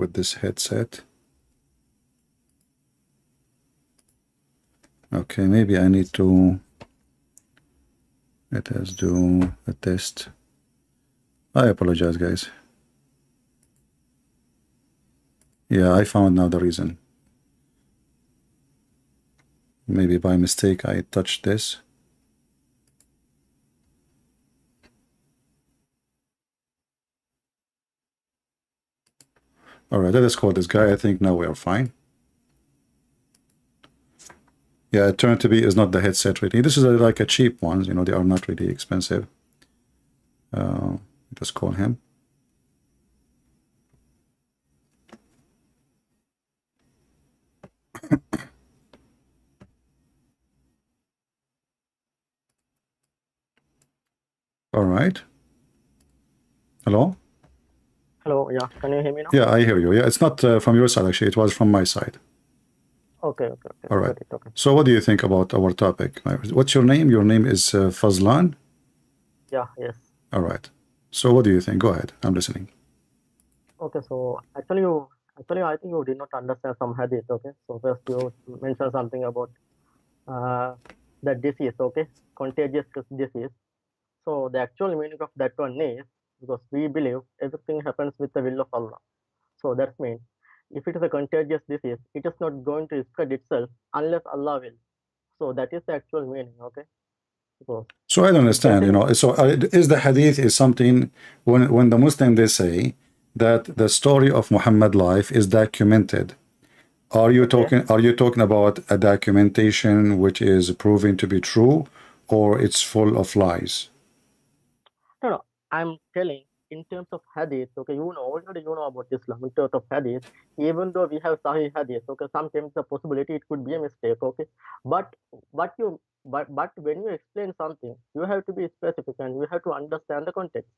with this headset. Okay, maybe I need to let us do a test. I apologize, guys. Yeah, I found now the reason. Maybe by mistake I touched this. All right, let us call this guy. I think now we are fine. Yeah, it turned to be is not the headset really. This is like a cheap ones, you know, they are not really expensive. Let's call him. All right. Hello? Hello, yeah, can you hear me now? Yeah, I hear you. Yeah, it's not from your side actually, it was from my side. Okay. All right. Okay. So what do you think about our topic? What's your name? Your name is Fazlan? Yeah, yes. All right. So what do you think? Go ahead. I'm listening. Okay, so actually I think you did not understand some hadith, okay? So first you mentioned something about the disease, okay? Contagious disease. So the actual meaning of that one is, because we believe everything happens with the will of Allah. So that means if it is a contagious disease, it is not going to spread itself unless Allah will. So that is the actual meaning, okay? So I don't understand, you know. So is the hadith is something when the Muslim they say that the story of Muhammad life is documented. Are you talking about a documentation which is proven to be true, or it's full of lies? No, I'm telling in terms of hadith, okay, already you know about Islam in terms of hadith, even though we have Sahih hadith, okay, sometimes the possibility it could be a mistake, okay, but when you explain something, you have to be specific and you have to understand the context.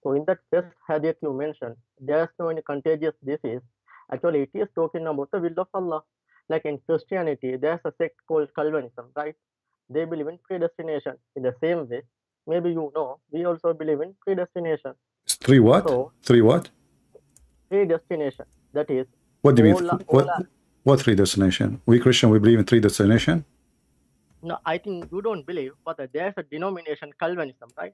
So in that first hadith you mentioned, there's no any contagious disease. Actually, it is talking about the will of Allah. Like in Christianity, there's a sect called Calvinism, right? They believe in predestination. In the same way, maybe you know, we also believe in predestination. It's three what? So, Three what? predestination. That is. What do you mean? What predestination? We Christian, we believe in predestination. No, I think you don't believe, but there's a denomination Calvinism, right?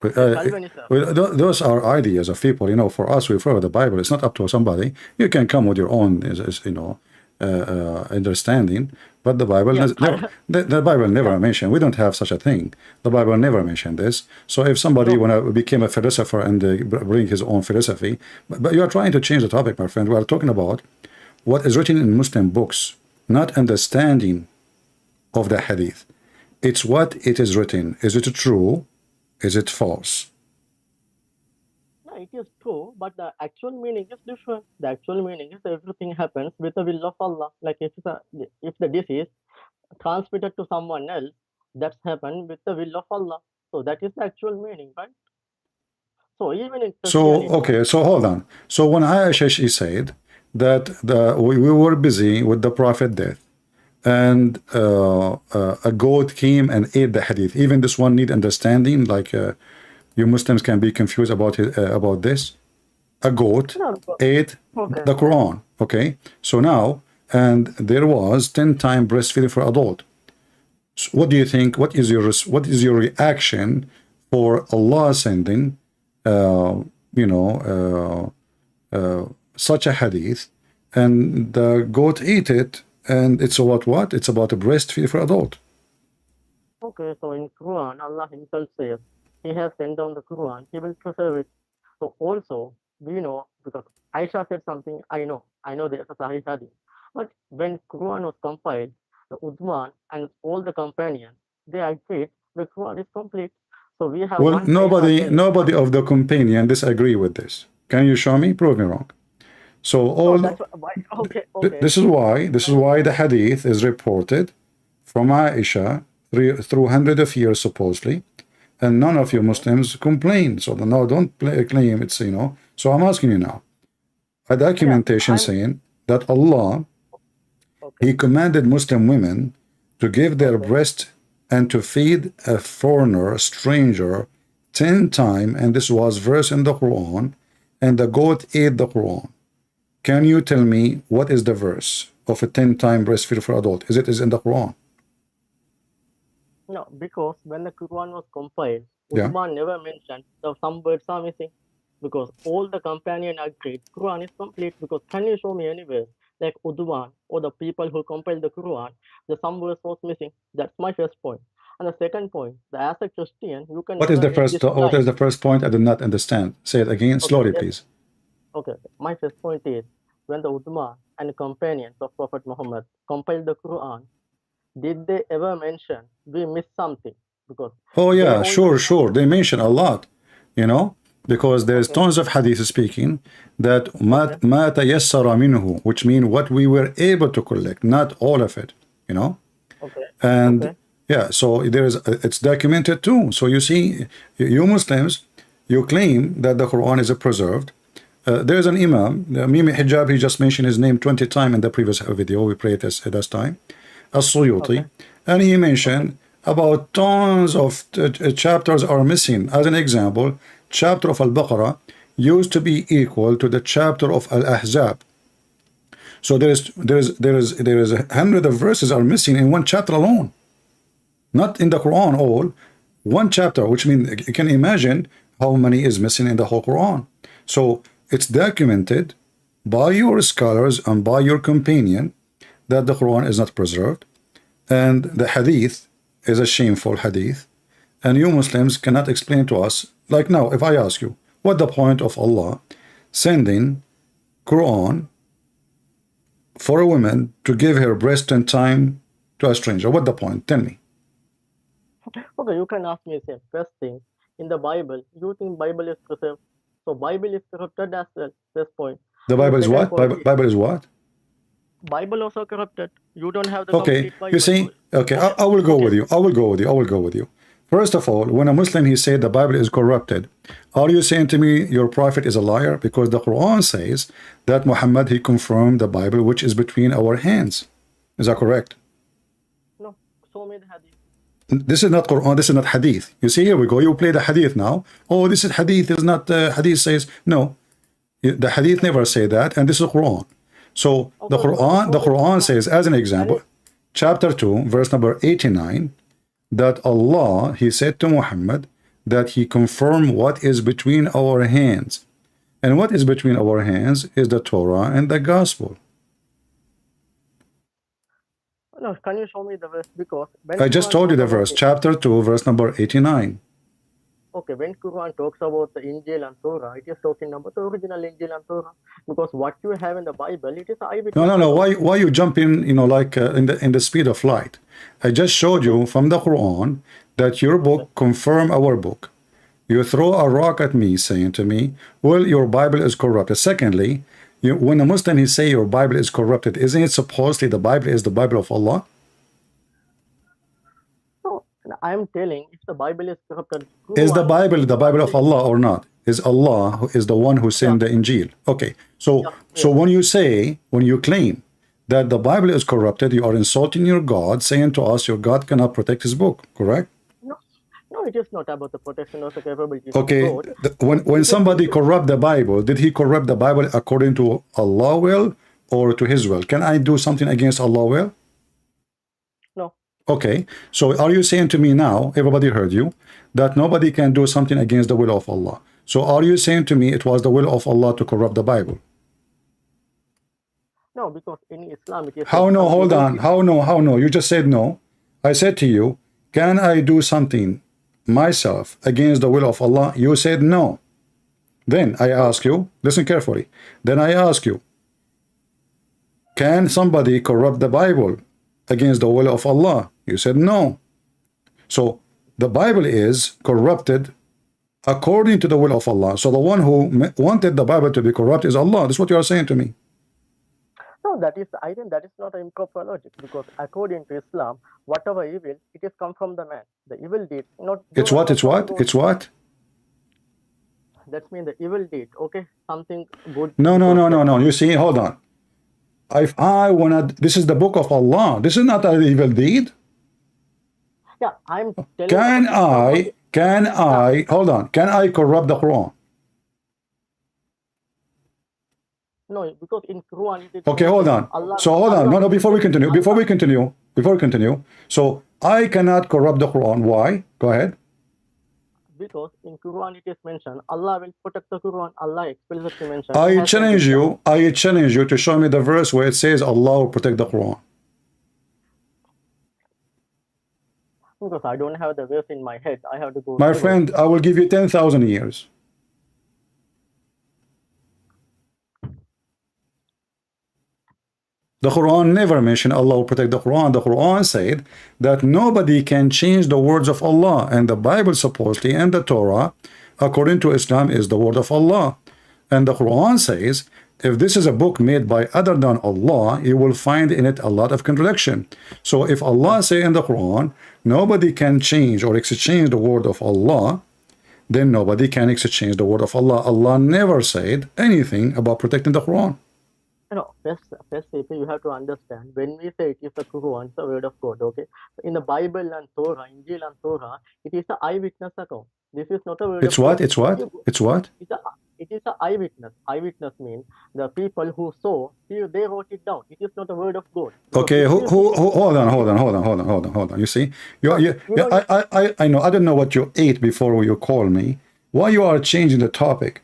Those are ideas of people, you know. For us, we follow the Bible. It's not up to somebody. You can come with your own, you know, understanding. But the Bible, the Bible never mentioned. We don't have such a thing. The Bible never mentioned this. So if somebody became a philosopher and bring his own philosophy, but you are trying to change the topic, my friend. We are talking about what is written in Muslim books, not understanding of the hadith. It's what it is written. Is it true? Is it false? No, it is true, but the actual meaning is different. The actual meaning is everything happens with the will of Allah. Like if the disease transmitted to someone else, that's happened with the will of Allah. So that is the actual meaning, right? So even in Christianity, so hold on. So when Aisha she said that we were busy with the Prophet death, and a goat came and ate the hadith. Even this one need understanding, like you Muslims can be confused about this. A goat ate the Quran. Okay, so now, and there was 10 times breastfeeding for adult. So what do you think? What is your reaction for Allah sending such a hadith, and the goat ate it? And it's about what? It's about a breastfeed for adult. Okay, so in Quran, Allah himself says, He has sent down the Quran, He will preserve it. So also, we know, because Aisha said something, I know there's a Sahih Hadith. But when Quran was compiled, the Uthman and all the companions, they agreed the Quran is complete. So we have nobody of the companion disagree with this. Can you show me? Prove me wrong. So all this is why the hadith is reported from Aisha through hundreds of years supposedly, and none of you Muslims complain. So no, don't claim it's, you know. So I'm asking you now, a documentation saying that Allah He commanded Muslim women to give their breast and to feed a foreigner, a stranger, 10 times, and this was verse in the Quran. and the goat ate the Quran. Can you tell me what is the verse of a 10-time breastfeed for adult? Is it in the Quran? No, because when the Quran was compiled, Yeah. Uthman never mentioned that some words are missing. Because all the companion agreed Quran is complete. Because can you show me anywhere like Uthman or the people who compiled the Quran, the some verse was missing? That's my first point. And the second point, that as a Christian, you can What is never the read first? this What line. is the first point? I did not understand. Say it again Okay, slowly, yes. please. Okay. My first point is when the Uthman and companions of Prophet Muhammad compiled the Quran, did they ever mention we missed something? Because Oh they yeah, only sure. They mention a lot, you know, because there's okay, tons of hadith speaking that okay, ma tayassara minhu, which mean what we were able to collect, not all of it, you know. okay, And okay, yeah, so there is it's documented too. So you see, you Muslims, you claim that the Quran is preserved. There is an Imam, Mimi Hijab, he just mentioned his name 20 times in the previous video. We prayed this at this time. okay, As-Suyuti, and he okay, mentioned about tons of chapters are missing. As an example, chapter of Al-Baqarah used to be equal to the chapter of Al-Ahzab. So there is 100 of verses are missing in one chapter alone, not in the Quran all. One chapter, which means you can imagine how many is missing in the whole Quran. So it's documented by your scholars and by your companion that the Quran is not preserved, and the hadith is a shameful hadith, and you Muslims cannot explain to us. Like now, if I ask you, what the point of Allah sending Quran for a woman to give her breast and time to a stranger? What the point? Tell me. okay. You can ask me same first thing in the Bible. You think Bible is preserved? So Bible is corrupted as well. First point. The And the Bible is second what? point is Bible is what? Bible also corrupted. You don't have the Okay, complete you Bible. see, okay, Okay, I will go okay. with you. I will go with you. I will go with you. First of all, when a Muslim he said the Bible is corrupted, are you saying to me your prophet is a liar? Because the Quran says that Muhammad he confirmed the Bible which is between our hands. Is that correct? No, show me the hadith. This is not Quran. This is not Hadith. You see, here we go. You play the Hadith now. Oh, this is Hadith. This is not Hadith says no. The Hadith never say that, and this is Quran. So the Okay, so Quran, show the me. Quran No, says, as an can example, you? chapter 2, verse number 89, that Allah, he said to Muhammad that he confirmed what is between our hands. And what is between our hands is the Torah and the Gospel. No, can you show me the verse? Because when I just Quran told you talk the about verse, it, chapter 2, verse number 89. okay, when Quran talks about the Injil and Torah, it is talking about the original Injil and Torah. Because what you have in the Bible, it is No, eyewitness no, no. account. Why you jump in, like in the speed of light? I just showed you from the Quran that your Okay. book confirm our book. You throw a rock at me saying to me, well, your Bible is corrupted. Secondly, when a Muslim he say your Bible is corrupted, isn't it supposedly the Bible is the Bible of Allah? So I am telling if the Bible is corrupted, Is the Quran Bible of says, Allah or not? Is Allah who is the one who yeah, sent the Injil? Okay, so yeah, yes. when you claim that the Bible is corrupted, you are insulting your God, saying to us your God cannot protect his book, correct? No, no, it is not about the protection or the capabilities of Okay, God. when somebody It is corrupt the Bible, did he corrupt the Bible according to Allah will or to his will? Can I do something against Allah will? no, Okay, so are you saying to me now, everybody heard you, that nobody can do something against the will of Allah? So are you saying to me it was the will of Allah to corrupt the Bible? no, because in Islam it is said How no? some Hold evil on. deeds. How no? How no? You just said no. I said to you, can I do something myself against the will of Allah? You said no. Then I ask you, listen carefully. Then I ask you, can somebody corrupt the Bible against the will of Allah? You said no. So the Bible is corrupted according to the will of Allah. So the one who wanted the Bible to be corrupt is Allah. That's what you are saying to me. No, that is, I think that is not an improper logic because according to Islam, whatever evil, it is come from the man. The evil deed, not do It's not what? come It's from the what? God. It's what? That's mean the evil deed. Okay, something good. No, no, Because no, no, the no. You see, hold on. If I wanna, this is the book of Allah. This is not an evil deed. yeah, I'm telling about if somebody. Can Yeah, I, hold on, can I corrupt the Quran? No, because in Quran it is Okay, hold on. Allah, So hold on. No, before we continue, Allah, before we continue. So I cannot corrupt the Quran. Why? Go ahead. because in Quran it is mentioned Allah will protect the Quran. Allah explicitly mentioned. I challenge you to show me the verse where it says Allah will protect the Quran. Because I don't have the verse in my head. I have to go. My friend, I will give you 10,000 years. The Quran never mentioned Allah will protect the Quran. The Quran said that nobody can change the words of Allah, and the Bible supposedly and the Torah, according to Islam, is the word of Allah. And the Quran says, if this is a book made by other than Allah, you will find in it a lot of contradiction. So if Allah say in the Quran, nobody can change or exchange the word of Allah, then nobody can exchange the word of Allah. Allah never said anything about protecting the Quran. No, first, you have to understand, when we say it is the Quran, it's the word of God, okay? In the Bible and Torah, Injil and Torah, it is the eyewitness account. This is not a word It's of what? God. It's what? It's what? It is an eyewitness. Eyewitness means the people who saw, they wrote it down. It is not a word of God. Okay, hold on. You see, I know. I don't know what you ate before you call me. Why you are changing the topic?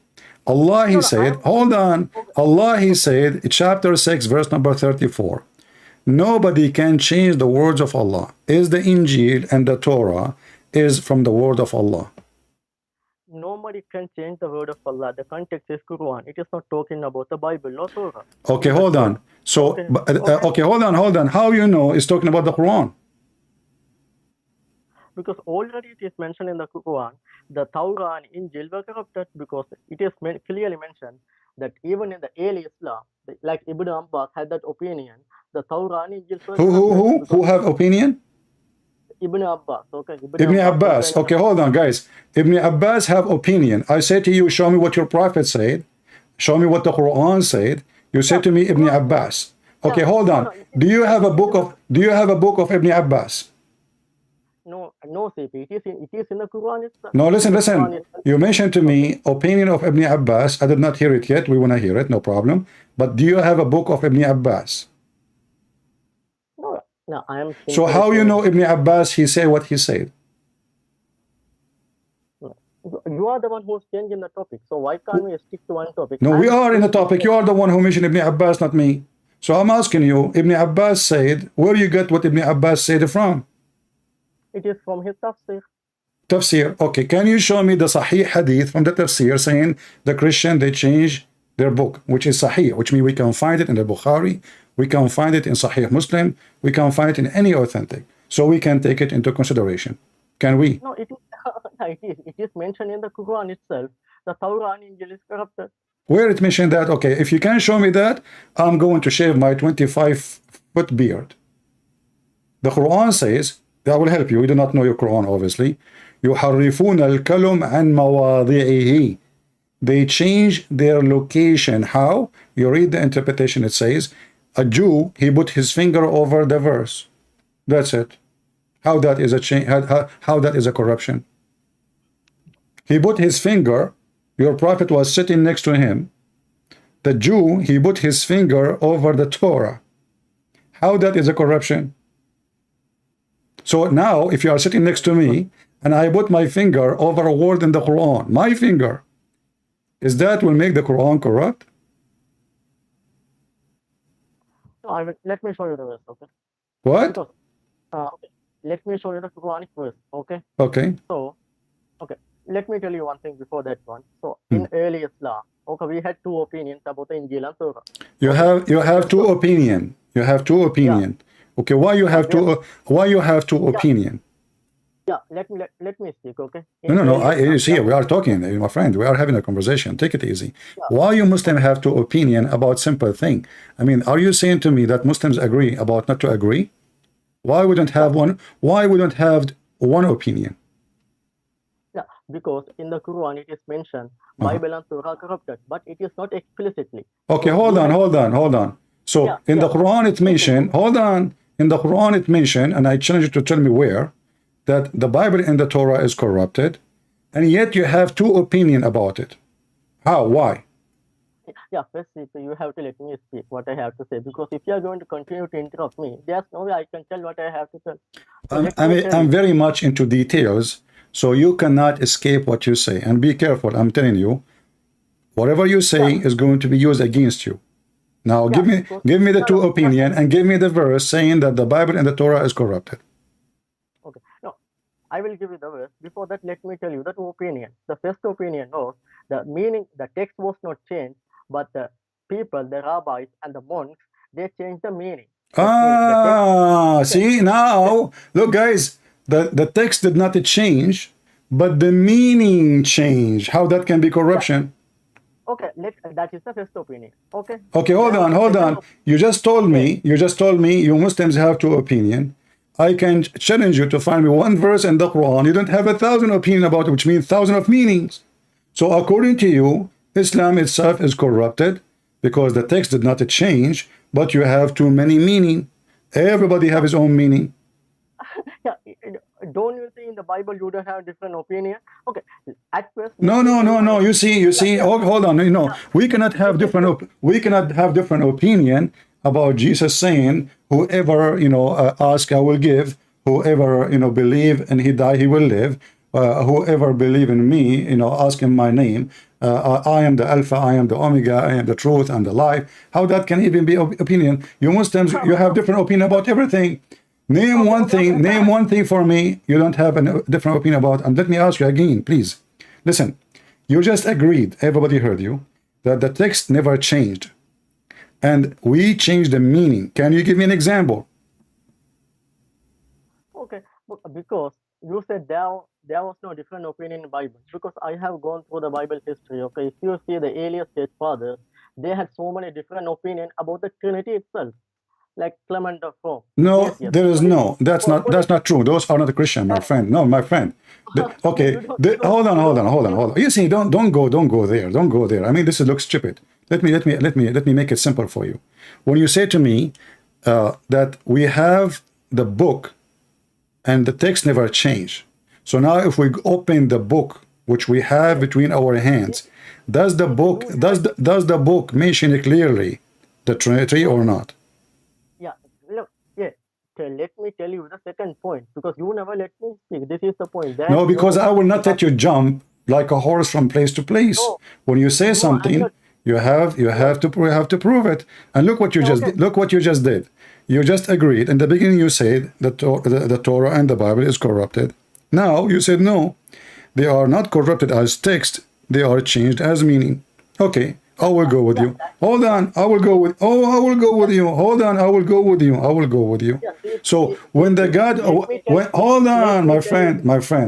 Allah, he said, hold on. Allah, he said, chapter 6, verse number 34. Nobody can change the words of Allah. Is the Injil and the Torah is from the word of Allah. Nobody can change the word of Allah. The context is Quran. It is not talking about the Bible, not Torah. Okay, hold on. So, okay, hold on. How you know it's talking about the Quran? Because already it is mentioned in the Quran, the Torah and Injil were corrupted, because it is clearly mentioned that even in the early Islam, like Ibn Abbas had that opinion, the Torah and Injil were corrupted. Who have opinion? Ibn Abbas, okay. Ibn Abbas, okay, hold on, guys. Ibn Abbas have opinion. I say to you, show me what your prophet said. Show me what the Quran said. You say to me, Ibn Abbas. Okay, hold on. Do you have a book of Ibn Abbas? No, CP. It is in the Quran itself. No, listen. You mentioned to me opinion of Ibn Abbas. I did not hear it yet. We want to hear it, no problem. But do you have a book of Ibn Abbas? No, I am. So how you know Ibn Abbas, he said what he said? You are the one who's changing the topic. So why can't we stick to one topic? No, we are in the topic. You are the one who mentioned Ibn Abbas, not me. So I'm asking you, Ibn Abbas said, where you get what Ibn Abbas said from? It is from his tafsir. Tafsir. Okay, can you show me the Sahih Hadith from the tafsir saying the Christian, they change their book, which is Sahih, which means we can find it in the Bukhari, we can find it in Sahih Muslim, we can find it in any authentic. So we can take it into consideration. Can we? No, it is mentioned in the Quran itself. The Torah and Injil is corrupted. Where it mentioned that? Okay, if you can show me that, I'm going to shave my 25-foot beard. The Quran says, that will help you. We do not know your Quran, obviously. يُحَرِّفُونَ الْكَلُمْ عَنْ مَوَاضِعِهِ. They change their location. How? You read the interpretation, it says, a Jew, he put his finger over the verse. That's it. How that is a change? How that is a corruption? He put his finger, your prophet was sitting next to him. The Jew, he put his finger over the Torah. How that is a corruption? So now, if you are sitting next to me, and I put my finger over a word in the Quran, my finger, is that will make the Quran corrupt? No, let me show you the verse, okay? What? Because, okay. Let me show you the Quranic verse, okay? Okay. So, okay, let me tell you one thing before that one. So, in early Islam, okay, we had two opinions about the Injil and Torah. You have two opinion. You have two opinion. Yeah. Okay, why you have two? Why you have two opinion? Yeah, let me speak, okay? No. You see, we are talking, my friend. We are having a conversation. Take it easy. Yeah. Why you Muslim have two opinion about simple thing? I mean, are you saying to me that Muslims agree about not to agree? Why we don't have one? Why we don't have one opinion? Yeah, because in the Quran it is mentioned Bible and Torah corrupted, but it is not explicitly. Okay, hold on. So in the Quran it mentioned, hold on. In the Quran it mentioned, and I challenge you to tell me where, that the Bible and the Torah is corrupted, and yet you have two opinions about it. How? Why? Yeah, first you have to let me speak what I have to say, because if you are going to continue to interrupt me, there's no way I can tell what I have to tell. So let me tell I'm you. very much into details, so you cannot escape what you say. And be careful, I'm telling you, whatever you say Yeah, is going to be used against you. Now, yeah, because give me the no, two no, no, opinion and give me the verse saying that the Bible and the Torah is corrupted. okay, no, I will give you the verse. Before that, let me tell you the two opinions. The first opinion was the meaning, the text was not changed, but the people, the rabbis and the monks, they changed the meaning. That means the text. Ah, Okay, see the, now, look, guys, the text did not change, but the meaning changed. How that can be yeah, corruption? okay, that is the first opinion. Okay, Okay, then the hold second on. You just told me you Muslims have two opinion. I can challenge you to find me one verse in the Quran. You don't have 1,000 opinion about it, which means 1,000 of meanings. So according to you, Islam itself is corrupted because the text did not change, but you have too many meaning. Everybody have yeah, his own meaning. yeah. Don't you think in the Bible you don't have different opinion? Okay, at first let No, me no, tell you no, my no. opinion. You Yeah, see. yeah, Hold on. You know, yeah. we cannot have different. We cannot have different opinion about Jesus saying, "Whoever ask, I will give. Whoever believe and he die, he will live. Whoever believe in me, ask in my name. I am the Alpha. I am the Omega. I am the truth and the life." How that can even be opinion? You Muslims, No, you have no. different opinion about everything. Name Okay, one okay, thing. okay. Name one thing for me. You don't have a different opinion about. And let me ask you again, please. Listen. You just agreed. Everybody heard you that the text never changed, and we changed the meaning. Can you give me an example? Okay, because you said there was no different opinion in Bible. Because I have gone through the Bible history. Okay, if you see the earliest church fathers, they had so many different opinion about the Trinity itself, like Clement of Rome, No, Ignatius, there is no. Polycarp. That's not true. Those are not Christian, my friend. No, my friend. You Okay, don't you don't hold on, you hold don't on, want hold on, me. hold on. You see, don't go there. Don't go there. I mean, this looks stupid. Let me make it simple for you. When you say to me that we have the book and the text never changed. So now if we open the book which we have Yes, between our yes, hands, yes, you have. does the book mention clearly the Trinity or Okay, not? yeah, look, yeah. Let me tell you the second point, because you never let me speak. This is the point. There's No, because no. I will not let you jump like a horse from place to place. No, When you say no, I'm something, not. you No, have to prove it. And yeah, okay. look what you just did. You just agreed in the beginning. You said that the Torah and the Bible is corrupted. Now you said no. They are not corrupted as text, they are changed as meaning. Okay, I Yeah, will go with yeah, you. Hold on, I will go with you. Hold on, I will go with you. yeah. So when the God, hold Let on, me tell you.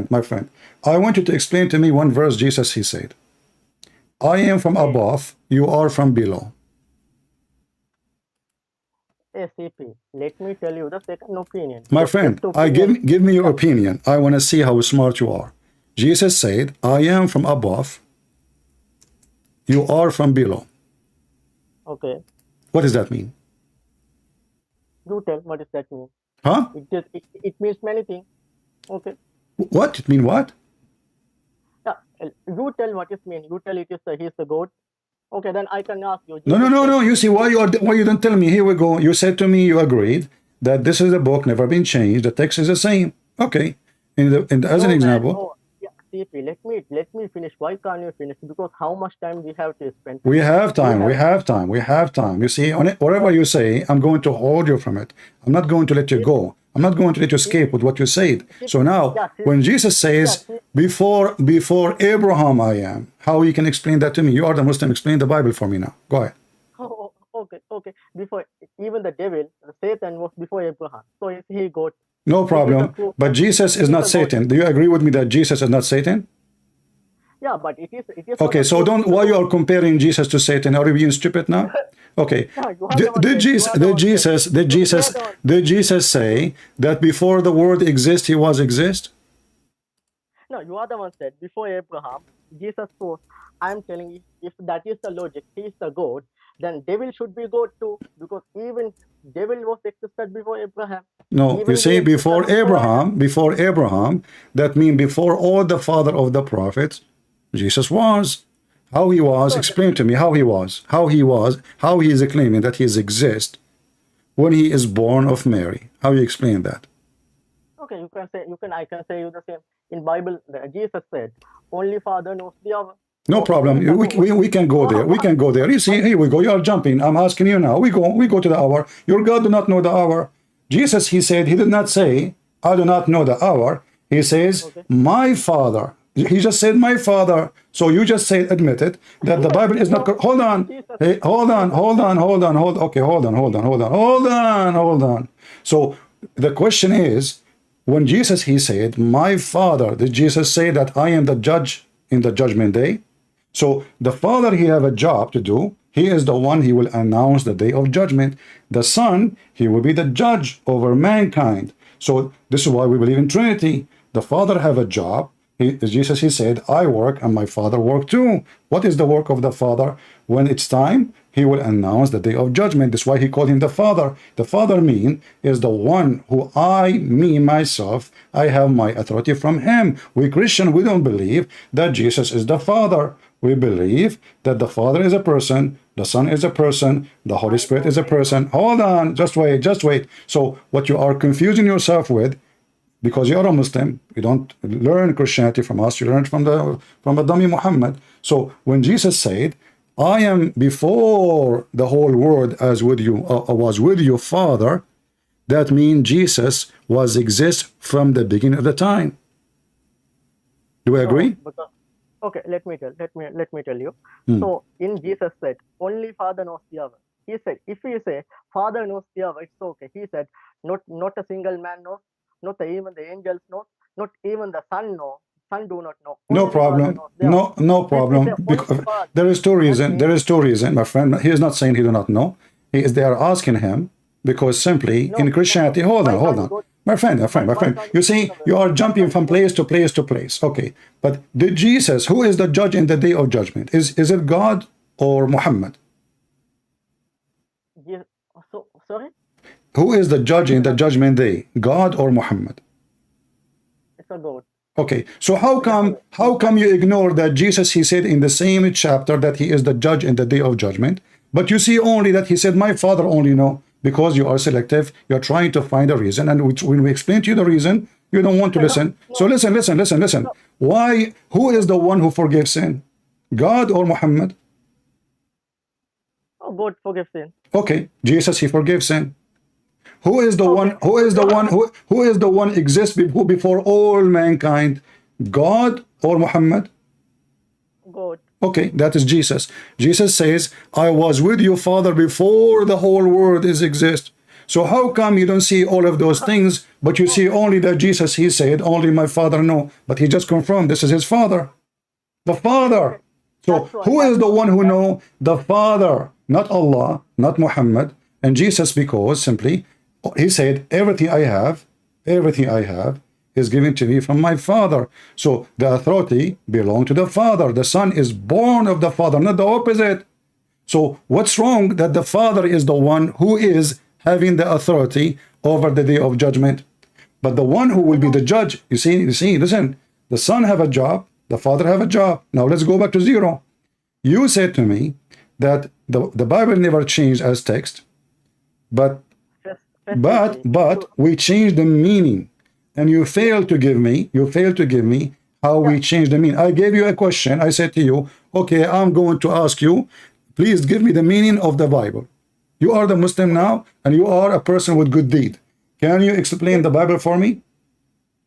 my friend, I want you to explain to me one verse Jesus he said, I am from Hey, above, you are from below. hey, CP. Let me tell you the second opinion, My because first friend, I opinion. give me your Yeah, opinion. I want to see how smart you are. Jesus said, I am from above, you are from below. okay. What does that mean? You tell what does that mean? Huh? It means many things. Okay. What? It mean what? Yeah. You tell what it means. You tell it is he's the God. Okay, then I can ask you. No, no, Jesus no, said, no. You see why you don't tell me? Here we go. You said to me you agreed that this is a book, never been changed. The text is the same. Okay. As an "No, man, example, no." Yeah, CP. Let me finish. Why can't you finish? Because how much time we have to spend? we have You time. We have. have time. We have time. You see, on it, whatever No, you say, I'm going to hold you from it. I'm not going to let you CP. go. I'm not going to let you escape with what you said. So now, Yeah, when Jesus yeah, says, before Abraham I am, how you can explain that to me? You are the Muslim. Explain the Bible for me now. Go ahead. okay, okay. Before even the devil, Satan was before Abraham. So is he God? No This is the problem. proof But that Jesus this is is not the God. Satan. Do you agree with me that Jesus is not Satan? Yeah, but it is not Okay, the so proof. He don't is the why you God. are comparing Jesus to Satan? Are you being stupid now? Okay. Yeah, you are the one said. You are the one said. You are the one. Did Jesus say that before the world exists, he was exist? No, you are the one said before Abraham. Jesus was. I'm telling you, if that is the logic, he is the God. Then devil should be God too, because even devil was existed before Abraham. No, you Even he say existed before Adam. before Abraham, that means before all the father of the prophets, Jesus was. How he was? So Explain to me how he was. How he was? How he is claiming that he exists when he is born of Mary? How you explain that? okay, you can say, I can say you the same. In Bible, Jesus said, "Only Father knows the hour." No So problem. We can go there. We can go there. You see, here we go. You are jumping. I'm asking you now. We go to the hour. Your God do not know the hour. Jesus, he said, he did not say, I do not know the hour. He says, okay. my Father. He just said, my Father. So you just said, admitted that the Bible is not. Hold on. Hey, hold on. Okay, hold on. So the question is, when Jesus, he said, my Father, did Jesus say that I am the judge in the judgment day? So the Father, he have a job to do. He is the one, he will announce the day of judgment. The Son, he will be the judge over mankind. So this is why we believe in Trinity. The Father have a job. Jesus, he said, I work and my Father work too. What is the work of the Father? When it's time, he will announce the day of judgment. That's why he called him the Father. The Father mean is the one who me, myself, I have my authority from him. We Christian, we don't believe that Jesus is the Father. We believe that the Father is a person, the Son is a person, the Holy Spirit is a person. Hold on, just wait. So what you are confusing yourself with, because you are a Muslim, you don't learn Christianity from us, you learn it from a dummy Muhammad. So when Jesus said, I am before the whole world as with you, was with you, Father, that means Jesus was exist from the beginning of the time. Do we agree? Okay, let me tell you. So in Jesus said, only Father knows the hour. He said, if he say Father knows the hour, it's okay. He said, not a single man knows, not even the angels know, not even the Son know. Son do not know. No Only problem. No problem. Because there is two reasons, my friend. He is not saying he do not know. They are asking him because simply in Christianity. Hold on. My friend. You see, you are jumping from place to place. Okay, but did Jesus, who is the judge in the day of judgment? Is it God or Muhammad? So sorry. Who is the judge in the judgment day? God or Muhammad? It's a God. Okay, so how come you ignore that Jesus, he said in the same chapter that he is the judge in the day of judgment, but you see only that he said, my Father only know, because you are selective, you're trying to find a reason, and when we explain to you the reason, you don't want to listen. So listen. Why? Who is the one who forgives sin? God or Muhammad? Oh, God forgives sin. Okay, Jesus, he forgives sin. Who is the one? Who is the one exists before all mankind? God or Muhammad? God. Okay, that is Jesus. Jesus says, I was with you, Father, before the whole world exist. So how come you don't see all of those things, but you see only that Jesus, he said, only my Father know. But he just confirmed this is his Father. The Father. So who is the one who know? The Father, not Allah, not Muhammad. And Jesus, because simply, he said, everything I have is given to me from my Father. So the authority belongs to the Father. The Son is born of the Father, not the opposite. So what's wrong that the Father is the one who is having the authority over the day of judgment? But the one who will be the judge, you see, listen, the Son have a job, the Father have a job. Now let's go back to zero. You said to me that the Bible never changed as text, but we changed the meaning, and you failed to give me how we changed the meaning. I gave you a question. I said to you, okay, I'm going to ask you, please give me the meaning of the Bible. You are the Muslim now, and you are a person with good deed. Can you explain the Bible for me?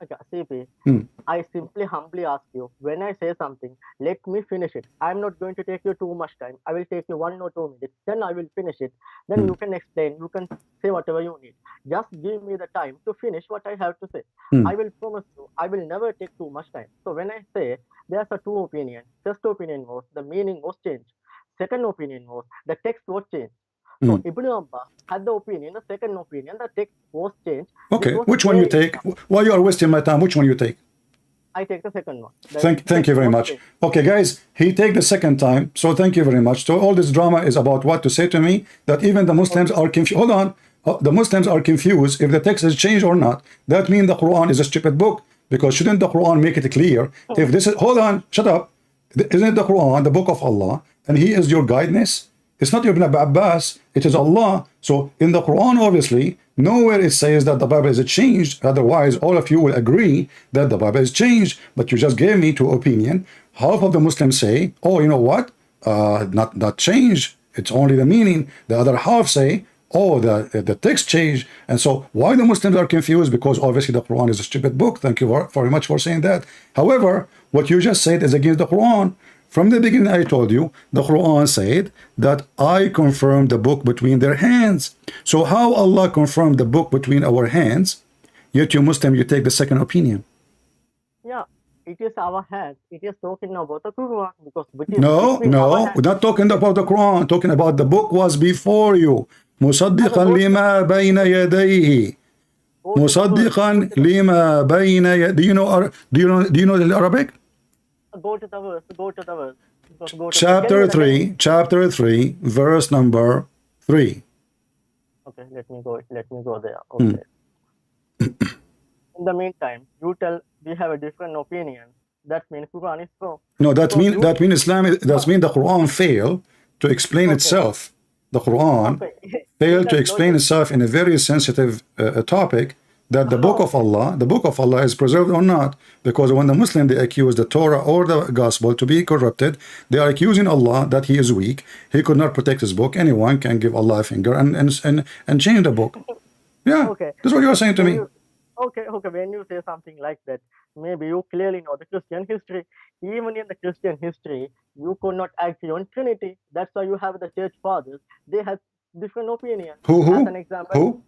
Okay, CP, I simply humbly ask you, when I say something, let me finish it. I'm not going to take you too much time. I will take you 1 or 2 minutes. Then I will finish it. Then you can explain. You can say whatever you need. Just give me the time to finish what I have to say. I will promise you, I will never take too much time. So when I say there's a 2 opinions, first opinion was the meaning was changed. Second opinion was the text was changed. So Ibn Abbas had the opinion, the second opinion, the text was changed. Okay, which one you take? Why you are wasting my time? Which one you take? I take the second one. Thank you very much. Okay, guys, he take the second time. So thank you very much. So all this drama is about what to say to me, that even the Muslims are confused. Hold on. The Muslims are confused if the text is changed or not. That means the Quran is a stupid book, because shouldn't the Quran make it clear? If this is, hold on, shut up. Isn't it the Quran, the book of Allah, and he is your guidance? It's not Ibn Abbas, it is Allah. So in the Quran, obviously, nowhere it says that the Bible is changed. Otherwise, all of you will agree that the Bible is changed. But you just gave me two opinions. Half of the Muslims say, oh, you know what? Not changed. It's only the meaning. The other half say, oh, the text changed. And so why the Muslims are confused? Because obviously the Quran is a stupid book. Thank you very much for saying that. However, what you just said is against the Quran. From the beginning, I told you, the Quran said that I confirmed the book between their hands. So how Allah confirmed the book between our hands, yet you Muslim, you take the second opinion? Yeah, it is our hands. It is talking about the Quran because no, we're not talking about the Quran. Talking about the book was before you. مصدقا لما بين يديه. مصدقا لما بين يديه. Do you know the Arabic? Go to the verse. Chapter 3, verse number 3. Okay, let me go there. Okay. In the meantime, you tell we have a different opinion. That means Quran is wrong. No, that means Islam. That means the Quran failed to explain itself. The Quran failed to explain itself in a very sensitive topic. That the book of Allah is preserved or not, because when the Muslim they accuse the Torah or the Gospel to be corrupted, they are accusing Allah that he is weak, he could not protect his book. Anyone can give Allah a finger and change the book. Yeah, okay. That's what you are saying to me. Okay. When you say something like that, maybe you clearly know the Christian history. Even in the Christian history, you could not agree on Trinity. That's why you have the church fathers. They have different opinions. Who? As an example. Who?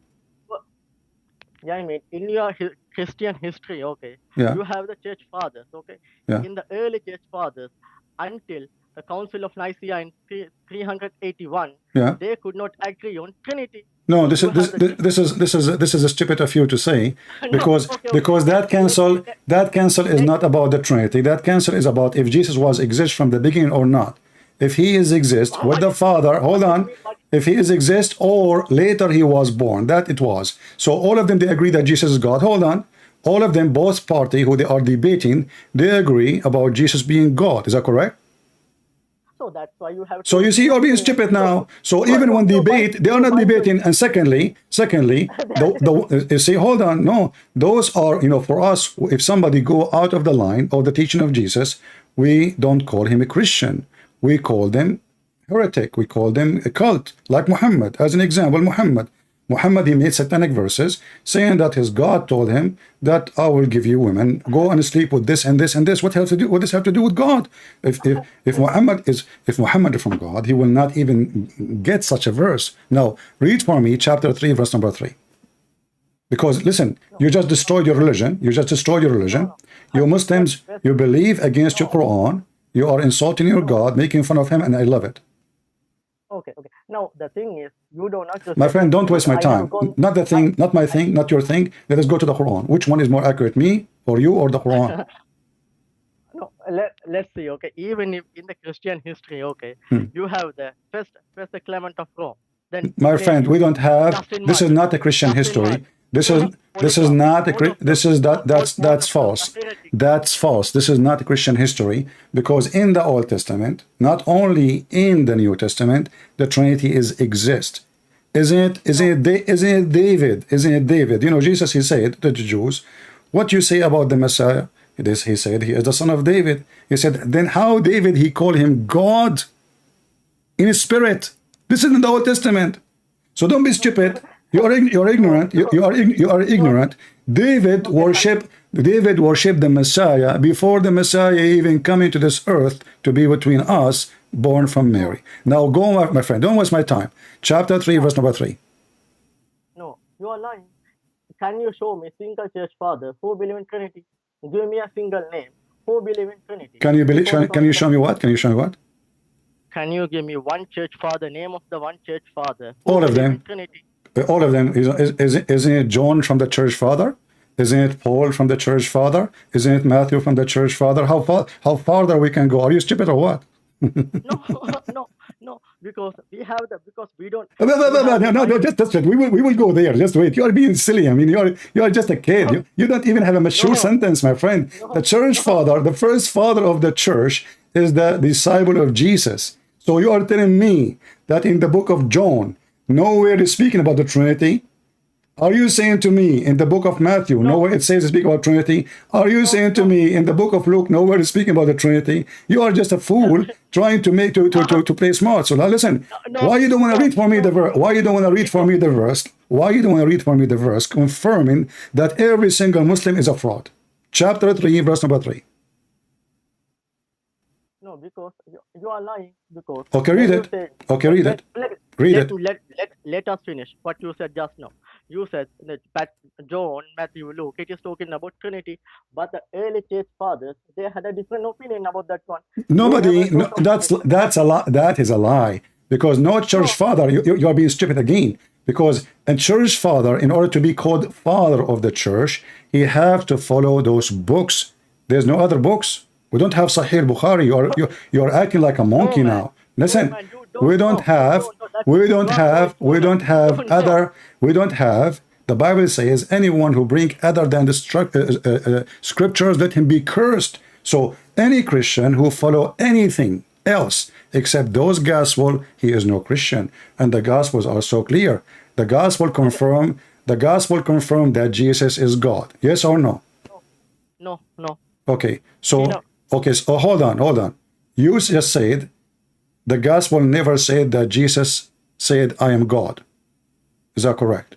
Yeah, I mean, in your Christian history, okay, yeah, you have the church fathers, okay. Yeah. In the early church fathers, until the Council of Nicaea in 381, yeah, they could not agree on Trinity. No, this is stupid of you to say, because because that council is not about the Trinity. That council is about if Jesus was exist from the beginning or not. If he is exist with the Father, hold on. If he is exist or later he was born, that it was. So all of them they agree that Jesus is God. Hold on. All of them, both party who they are debating, they agree about Jesus being God. Is that correct? So that's why you have. So you see, you're being stupid now. So even when debate, they are not debating. And secondly, you see, hold on, no, those are, for us, if somebody go out of the line of the teaching of Jesus, we don't call him a Christian. We call them heretic. We call them a cult, like Muhammad. As an example, Muhammad, he made satanic verses saying that his God told him that I will give you women, go and sleep with this and this and this. What does this have to do with God? If Muhammad is from God, he will not even get such a verse. Now read for me chapter 3, verse number 3. Because listen, you just destroyed your religion. You Muslims, you believe against your Quran. You are insulting your God, making fun of him, and I love it. Okay. Now the thing is, you don't understand. My friend, don't waste my time. Not the thing, not my thing, not your thing. Let us go to the Quran. Which one is more accurate, me or you or the Quran? No, let's see. Okay, even if in the Christian history, okay, you have the first Clement of Rome. Then my friend, we don't have. This is not a Christian history. This is not a. That's false. That's false. This is not a Christian history, because in the Old Testament, not only in the New Testament, the Trinity exists. Isn't it David? Jesus, he said to the Jews, what you say about the Messiah? He said he is the son of David. He said, then how David, he called him God in spirit? This is in the Old Testament. So don't be stupid. You're ignorant. You are ignorant. David worshipped the Messiah before the Messiah even come into this earth to be between us, born from Mary. Now go, my friend. Don't waste my time. Chapter 3, verse number 3. No, you are lying. Can you show me single church father who believe in Trinity? Give me a single name who believe in Trinity. Can you show me what? Can you give me one church father, name of the one church father? All of them. Trinity. All of them. Isn't it John from the church father? Isn't it Paul from the church father? Isn't it Matthew from the church father? How farther we can go? Are you stupid or what? No. No, because we don't. No, no, no, no, no, no, no, just we will go there. Just wait. You are being silly. I mean, you are just a kid. You don't even have a mature No, sentence, my friend. The church no, father, the first father of the church, is the disciple of Jesus. So you are telling me that in the book of John, nowhere is speaking about the Trinity? Are you saying to me in the book of Matthew, no, nowhere it says to speak about Trinity? Are you saying to no, me in the book of Luke, nowhere is speaking about the Trinity? You are just a fool trying to make to play smart. So now listen, no, why you don't want to no, read for me the no, verse? Why you don't want to read for because me the verse? Why you don't want to read for me the verse confirming that every single Muslim is a fraud? Chapter 3, verse number 3. no, because you are lying. Because Okay, read when you it. say Okay, read it. Read it. let us finish what you said just now. You said that John, Matthew, Luke, it is talking about Trinity, but the early church fathers they had a different opinion about that one. They never Nobody, no, thought of Trinity. that's a lie. That is a lie. Because no church No, father, you are being stupid again. Because a church father, in order to be called father of the church, he have to follow those books. There's no other books. We don't have Sahih Bukhari. You're acting like a no, monkey man, now. Listen, you we don't don't know. You have, don't know that we you don't are going have, we further. don't You have don't know. other, we don't have. The Bible says anyone who bring other than the scriptures, let him be cursed. So any Christian who follow anything else except those gospel, he is no Christian. And the gospels are so clear. The gospel Okay, confirm, that Jesus is God. Yes or no? no, no, no. Okay. We So know. hold on. You just said the gospel never said that Jesus said, I am God. Is that correct?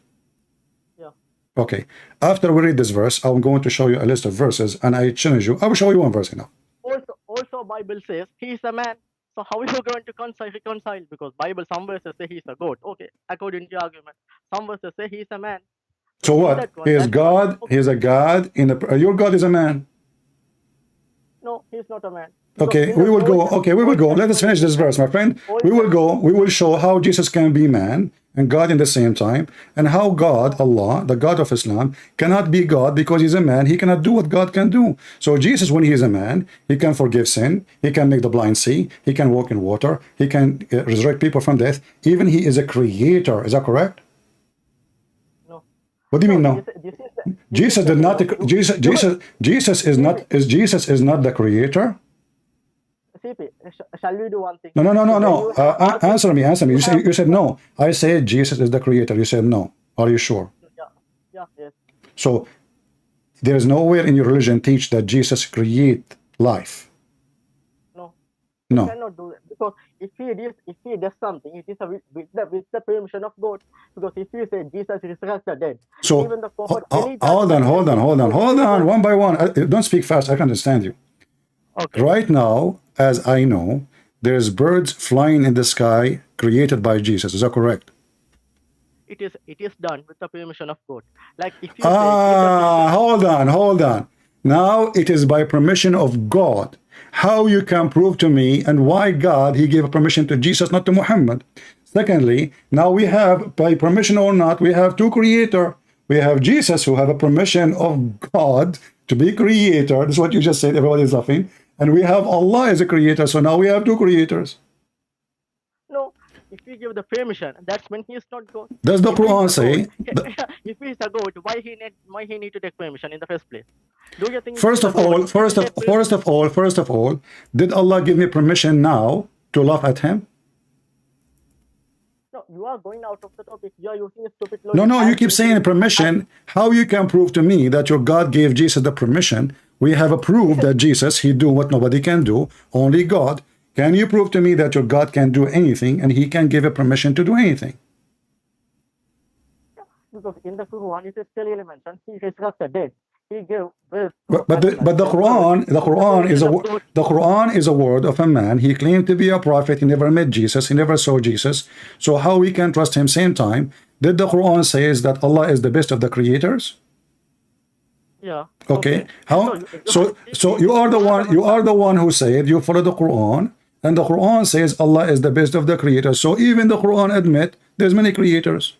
Yeah. Okay. After we read this verse, I'm going to show you a list of verses, and I challenge you. I will show you one verse now. Also, Bible says he is a man. So how are you going to reconcile? Because Bible some verses say he's a goat. Okay, according to your argument, some verses say he's a man. So So in what? that one, He is that's what. God. He Okay, is a God. Your God is a man. no, he's not a man. Because Okay, in we the will go. Okay, we will Old go. Let us Testament, finish this verse, my friend. We Old will Testament, go. We will show how Jesus can be man and God in the same time, and how God, no, Allah, the God of Islam, cannot be God because he's a man. He cannot do what God can do. So Jesus, when he is a man, he can forgive sin. He can make the blind see. He can walk in water. He can resurrect people from death. Even he is a creator. Is that correct? no, What do you no. mean no? This is Jesus the did thing. not. No, Jesus is CP, not. Jesus is not the creator. CP. Shall we do one thing? No, no, no, So no, when no. you have argument, Answer me. Answer me. you have You said no. I said Jesus is the creator. You said no. Are you sure? yeah, yeah, yes. So there is nowhere in your religion teach that Jesus create life. No, you No. cannot do it because if he does something, it is with the permission of God. Because if you say Jesus resurrected dead, So even the prophet Elijah hold on, said hold on, this. hold on, So if hold you are on. going, One by one. Don't speak fast. I can understand you. okay, Right now, as I know, there's birds flying in the sky created by Jesus. Is that correct? it is done with the permission of God. Like if you say Jesus Hold on, hold on. Now it is by permission of God. How you can prove to me and why God, he gave permission to Jesus, not to Muhammad. Secondly, now we have, by permission or not, we have two creator. We have Jesus who have a permission of God to be creator. This is what you just said, everybody is laughing. And we have Allah as a creator, so now we have two creators. no, if you give the permission, that's when he is not God. Does the If he is Quran a God, say, if he is a God, why he need to take permission in the first place? Do you think if he first is a of God, all, he will take permission? first of all, did Allah give me permission now to laugh at him? No, you are going out of the topic. You are using a stupid No, logic. no, I you am keep telling saying you, permission. How you can prove to me that your God gave Jesus the permission? We have a proof that Jesus, he do what nobody can do, only God. Can you prove to me that your God can do anything and he can give a permission to do anything? because in the Quran it is clearly mentioned he resurrected dead. He gave birth to But a bird with the permission of God. The Quran is a word of a man. He claimed to be a prophet. He never met Jesus. He never saw Jesus. So how we can trust him? Same time, did the Quran says that Allah is the best of the creators? Yeah. Okay. Okay. So How? So you are the one. You are the one who said you follow the Quran, and the Quran says Allah is the best of the creators. So even the Quran admit there's many creators.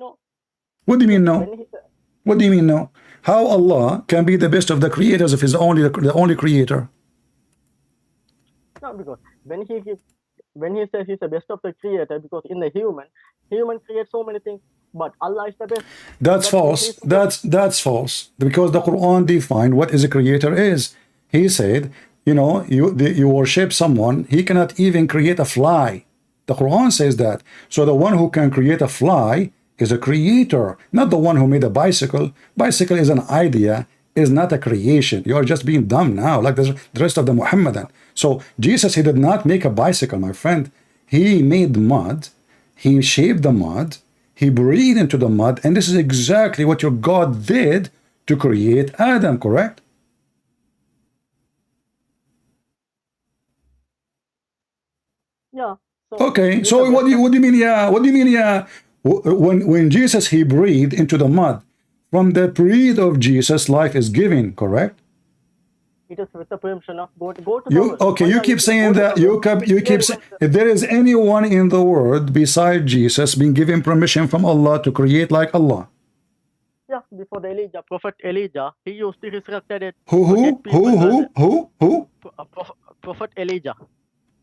no, What do you because mean no? when he said What do you mean no? How Allah can be the best of the creators if He's the only creator? no, because when he gives when he says he's the best of the creator, because in the human creates so many things, but Allah is the best. That's false. That's false. Because the Quran defined what is a creator is. He said, you know, you worship someone, he cannot even create a fly. The Quran says that. So the one who can create a fly is a creator, not the one who made a bicycle. Bicycle is an idea, is not a creation. You are just being dumb now, like the rest of the Muhammadan. So Jesus, he did not make a bicycle, my friend. He made mud, he shaped the mud, he breathed into the mud, and this is exactly what your God did to create Adam, correct? Yeah. So Okay, so what do you mean, yeah? What do you mean, yeah? When Jesus, he breathed into the mud, from the breath of Jesus, life is given, correct? it is with the permission of God. Go to You the okay? You keep saying that you keep saying if there is anyone in the world beside Jesus being given permission from Allah to create like Allah. Yeah, before the Elijah, Prophet Elijah, he used to resurrected it. Who? Prophet Elijah.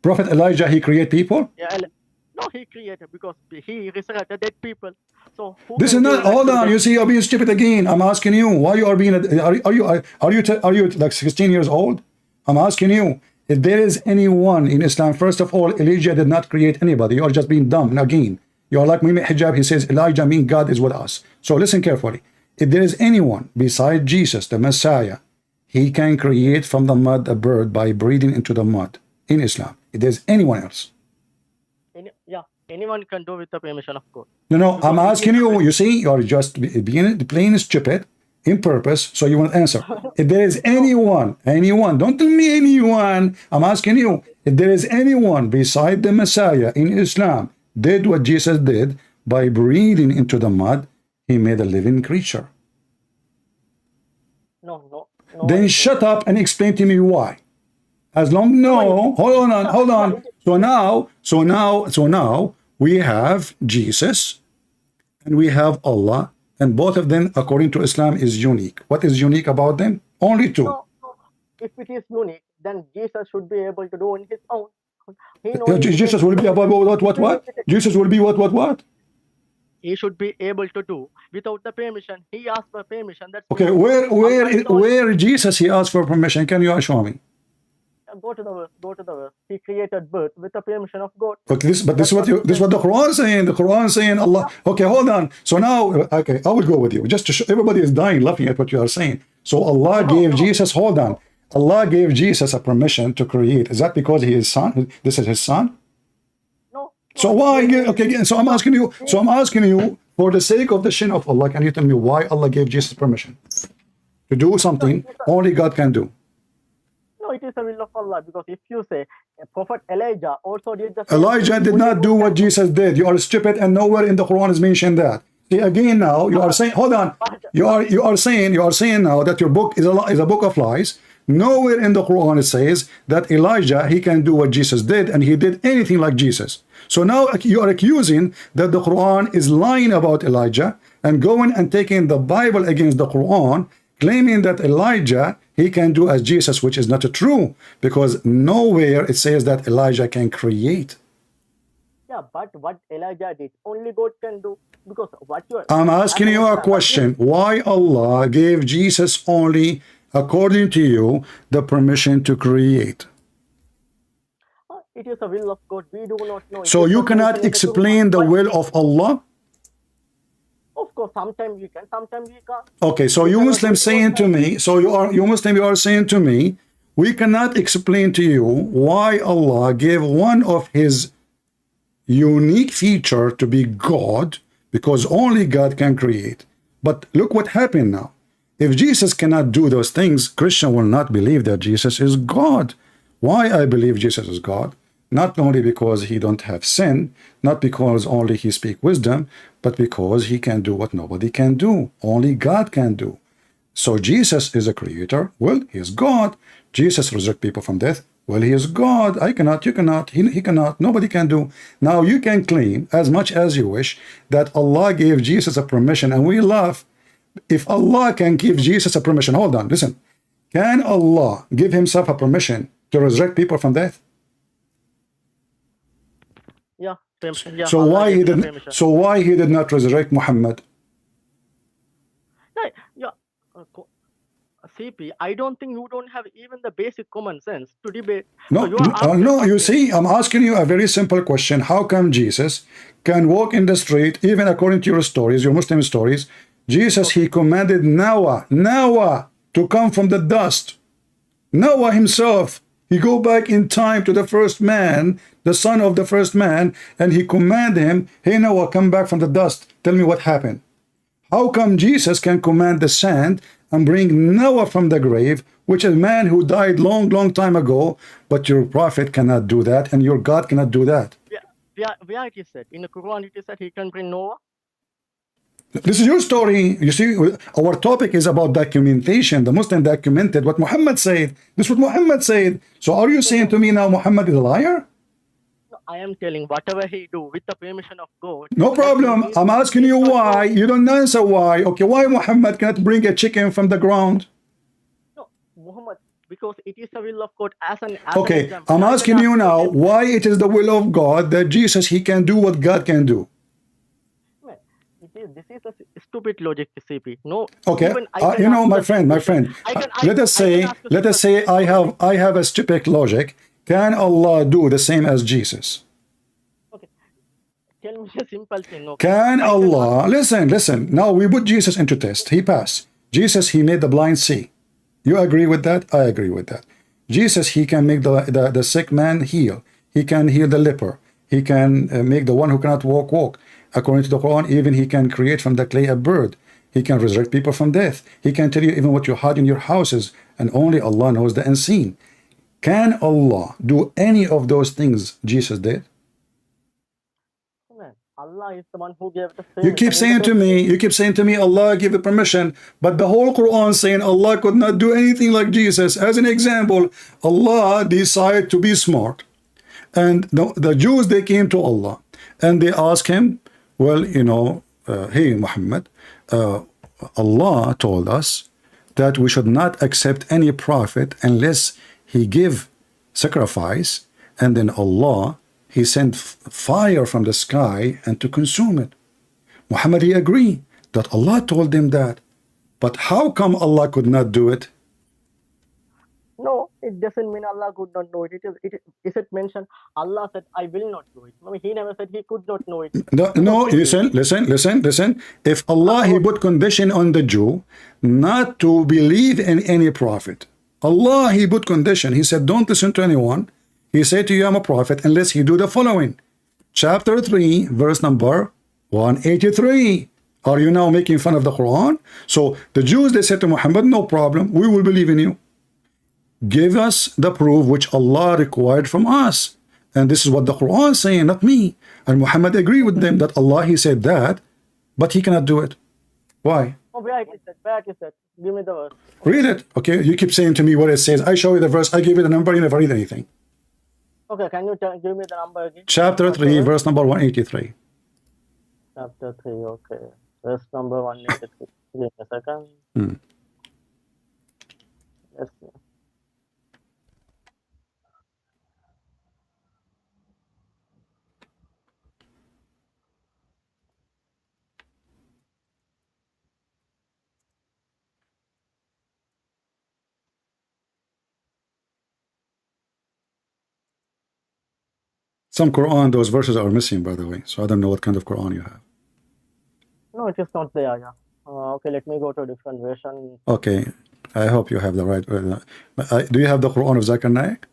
Prophet Elijah, he create people? Yeah, no, he created, because he resurrected dead people. So this is not. Hold on, you see, you're being stupid again. I'm asking you why you are being. Are you like 16 years old? I'm asking you if there is anyone in Islam. First of all, Elijah did not create anybody. You are just being dumb. And again, you are like Mimi Hijab. He says Elijah means God is with us. So listen carefully. If there is anyone beside Jesus, the Messiah, he can create from the mud a bird by breathing into the mud in Islam. If there's anyone else. Yeah, anyone can do with the permission of God. No, I'm asking you. You see, you're just being plain stupid in purpose, so you won't answer. If there is anyone, don't tell me anyone. I'm asking you, if there is anyone beside the Messiah in Islam did what Jesus did by breathing into the mud, he made a living creature. No. Then shut up and explain to me why. As long hold on. So now we have Jesus and we have Allah, and both of them according to Islam is unique. What is unique about them? Only two. No. If it is unique, then Jesus should be able to do on his own. Jesus will be about what? Jesus will be what? He should be able to do without the permission. He asked for permission. That's okay. Where Jesus he asked for permission? Can you show me? Go to the verse. He created birth with the permission of God. Okay, this is what the Quran is saying. The Quran is saying Allah. Okay, hold on. So now, okay, I will go with you. Just to show, everybody is dying laughing at what you are saying. So Allah gave Jesus. Hold on. Allah gave Jesus a permission to create. Is that because he is son? This is his son. No. So why? Okay, so I'm asking you. For the sake of the shin of Allah, can you tell me why Allah gave Jesus permission to do something only God can do? No, it is the will of Allah, because if you say Prophet Elijah also did the same. Elijah did not do what Jesus did. You are stupid, and nowhere in the Quran is mentioned that. See, again now you are saying, hold on, you are saying now that your book is a book of lies. Nowhere in the Quran it says that Elijah, he can do what Jesus did, and he did anything like Jesus. So now you are accusing that the Quran is lying about Elijah and going and taking the Bible against the Quran, claiming that Elijah, he can do as Jesus, which is not true, because nowhere it says that Elijah can create. Yeah, but what Elijah did, only God can do. Because what you are... I'm asking you a question. Why Allah gave Jesus only, according to you, the permission to create? It is the will of God. We do not know. So you cannot explain the will of Allah? Of course, sometimes we can, sometimes we can't. Okay, so you Muslims saying to me, you are saying to me, we cannot explain to you why Allah gave one of his unique feature to be God, because only God can create. But look what happened now. If Jesus cannot do those things, Christian will not believe that Jesus is God. Why I believe Jesus is God? Not only because he don't have sin, not because only he speak wisdom, but because he can do what nobody can do. Only God can do. So Jesus is a creator. Well, he is God. Jesus resurrect people from death. Well, he is God. I cannot, you cannot, he cannot, nobody can do. Now you can claim as much as you wish that Allah gave Jesus a permission, and we laugh. If Allah can give Jesus a permission, hold on, listen. Can Allah give himself a permission to resurrect people from death? Yeah, yeah, So Allah why gave he me the didn't? permission. So why he did not resurrect Muhammad? Yeah, yeah. CP, I don't think you don't have even the basic common sense to debate. So No, you are asking no. You something. see, I'm asking you a very simple question. How come Jesus can walk in the street, even according to your stories, your Muslim stories? Jesus, Okay. he commanded Noah to come from the dust. Noah himself, he go back in time to the first man, the son of the first man, and he command him, hey Noah, come back from the dust. Tell me what happened. How come Jesus can command the sand and bring Noah from the grave, which is a man who died long time ago, but your prophet cannot do that, and your God cannot do that? Where it is said? In the Quran, it is said he can bring Noah. This is your story. You see, our topic is about documentation. The Muslim documented what Muhammad said. This is what Muhammad said. So are you saying to me now Muhammad is a liar? No, I am telling whatever he do with the permission of God, No that problem. means I'm asking he is you not why. God. You don't answer why. Okay, why Muhammad cannot bring a chicken from the ground? No, Muhammad, because it is the will of God as an Okay, example. I'm I can asking ask you you now again. why it is the will of God that Jesus, he can do what God can do. Man, this is a stupid logic, CP. No, Okay, even I can you ask know, you my the same friend, question. I can ask you let us simple say question. Okay, I have a stupid logic. Can Allah do the same as Jesus? okay. Tell me a simple thing. Okay, Can I can ask. Allah, listen, now we put Jesus into test. He passed. Jesus, he made the blind see. You agree with that? I agree with that. Jesus, he can make the sick man heal. He can heal the leper. He can make the one who cannot walk. According to the Quran, even he can create from the clay a bird. He can resurrect people from death. He can tell you even what you hide in your houses, and only Allah knows the unseen. Can Allah do any of those things Jesus did? Man, Allah is the one who gave the You keep permission in the saying to first me, place. Allah gave the permission, but the whole Quran saying Allah could not do anything like Jesus. As an example, Allah decided to be smart. And the Jews, they came to Allah and they asked him, well, hey, Muhammad, Allah told us that we should not accept any prophet unless he give sacrifice, and then Allah, he sent fire from the sky and to consume it. Muhammad, he agreed that Allah told him that. But how come Allah could not do it? No, it doesn't mean Allah could not know it. Is it mentioned? Allah said, I will not do it. I mean, he never said he could not know it. No, So no, simply, listen. If Allah, he put condition on the Jew not to believe in any prophet. Allah, he put condition. He said, don't listen to anyone. He said to you, I'm a prophet, unless you do the following. Chapter 3, verse number 183. Are you now making fun of the Quran? So the Jews, they said to Muhammad, no problem, we will believe in you. Give us the proof which Allah required from us. And this is what the Quran is saying, not me. And Muhammad agreed with them that Allah, he said that, but he cannot do it. Why? oh, where it is said? Where it is said? Give me the verse. Read it. Okay, you keep saying to me what it says. I show you the verse, I give you the number, you never read anything. Okay, can you give me the number again? Chapter 3, verse number 183. Chapter 3, okay. Verse number 183. Give me a second. Yes. Some Quran, those verses are missing, by the way. So I don't know what kind of Quran you have. No, it is not there, yeah. Okay, let me go to a different version. Okay, I hope you have the right. Do you have the Quran of Zakir Naik?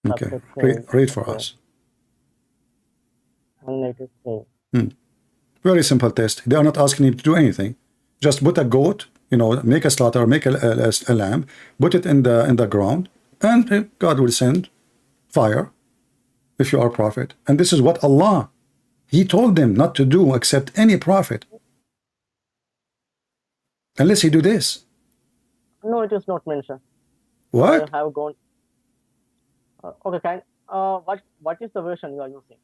Okay, read for us. 183. Very simple test. They are not asking you to do anything. Just put a goat, make a slaughter, make a lamb, put it in the ground, and God will send fire if you are a prophet. And this is what Allah, he told them not to do except any prophet. Unless he do this. No, it is not mentioned. What? I have gone. Okay, what is the version you are using?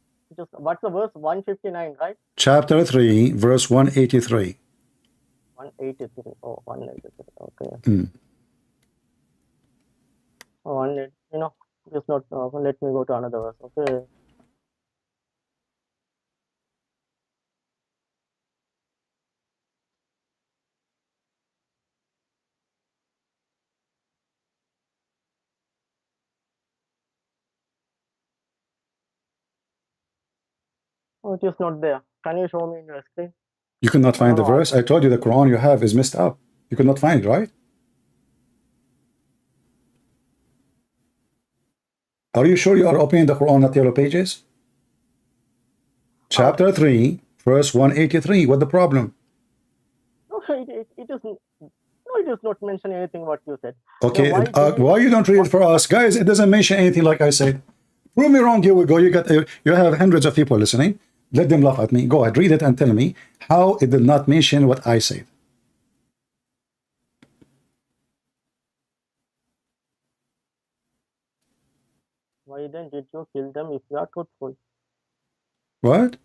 What's the verse? 159, right? Chapter 3, verse 183. 183. Oh, 183. Okay. It's not. Let me go to another verse. Okay. Oh, it is not there. Can you show me in your screen? You could not No, find the no. verse. I told you the Quran you have is messed up. You could not find it, right? Are you sure you are opening the Quran at yellow pages? Chapter 3, verse 183. What the problem? No, it is. No, it does not mention anything what you said. Okay, Why do you? why you don't read it for us? Guys, it doesn't mention anything like I said. Prove me wrong, here we go. You have hundreds of people listening. Let them laugh at me. Go ahead, read it and tell me how it did not mention what I said. Why then did you kill them if you are truthful? What?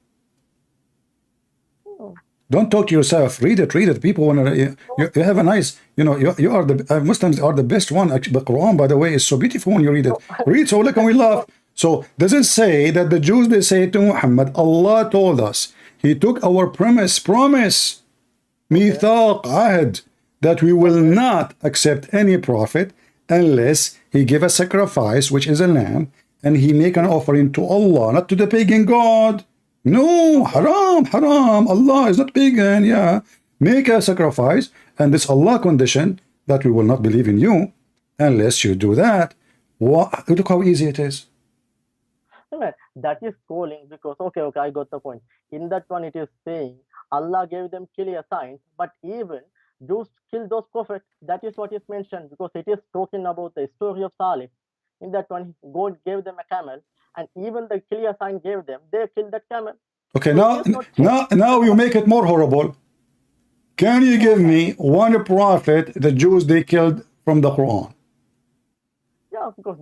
No. Don't talk to yourself. Read it, read it. People want to. You have a nice. You are the Muslims are the best one. Actually, the Quran, by the way, is so beautiful when you read it. Read so look and we laugh. So does it say that the Jews they say to Muhammad, Allah told us, He took our promise, mithaq, ahd, that we will not accept any prophet unless he give a sacrifice, which is a lamb, and he make an offering to Allah, not to the pagan god. No, haram, haram. Allah is not pagan. Yeah, make a sacrifice, and this Allah condition that we will not believe in you unless you do that. Look how easy it is. That is calling because okay, I got the point. In that one, it is saying Allah gave them clear signs, but even Jews killed those prophets. That is what is mentioned because it is talking about the story of Salih. In that one, God gave them a camel, and even the clear sign gave them. They killed that camel. Okay, so now you make it more horrible. Can you give me one prophet the Jews they killed from the Quran? Yeah, because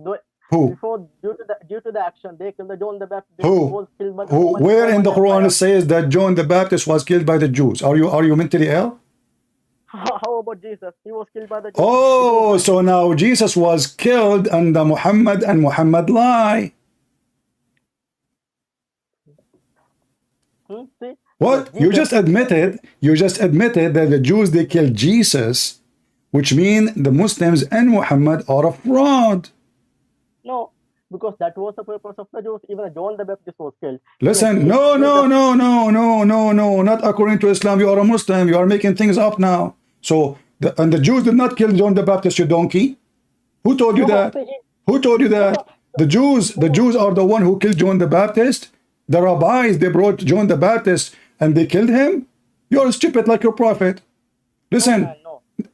who? Before, due to the action, they killed John the Baptist. Who? Was killed by who? Where in the Quran it says that John the Baptist was killed by the Jews? Are you mentally ill? How about Jesus? He was killed by the Jews. Oh, so now Jesus was killed under Muhammad and Muhammad lie. See? What? You just admitted that the Jews they killed Jesus, which mean the Muslims and Muhammad are a fraud. No, because that was the purpose of the Jews. Even John the Baptist was killed. Listen, no, not according to Islam. You are a Muslim. You are making things up now. So, and the Jews did not kill John the Baptist, you donkey. Who told you that? Who told you that? The Jews are the one who killed John the Baptist. The rabbis, they brought John the Baptist and they killed him. You're stupid like your prophet. Listen,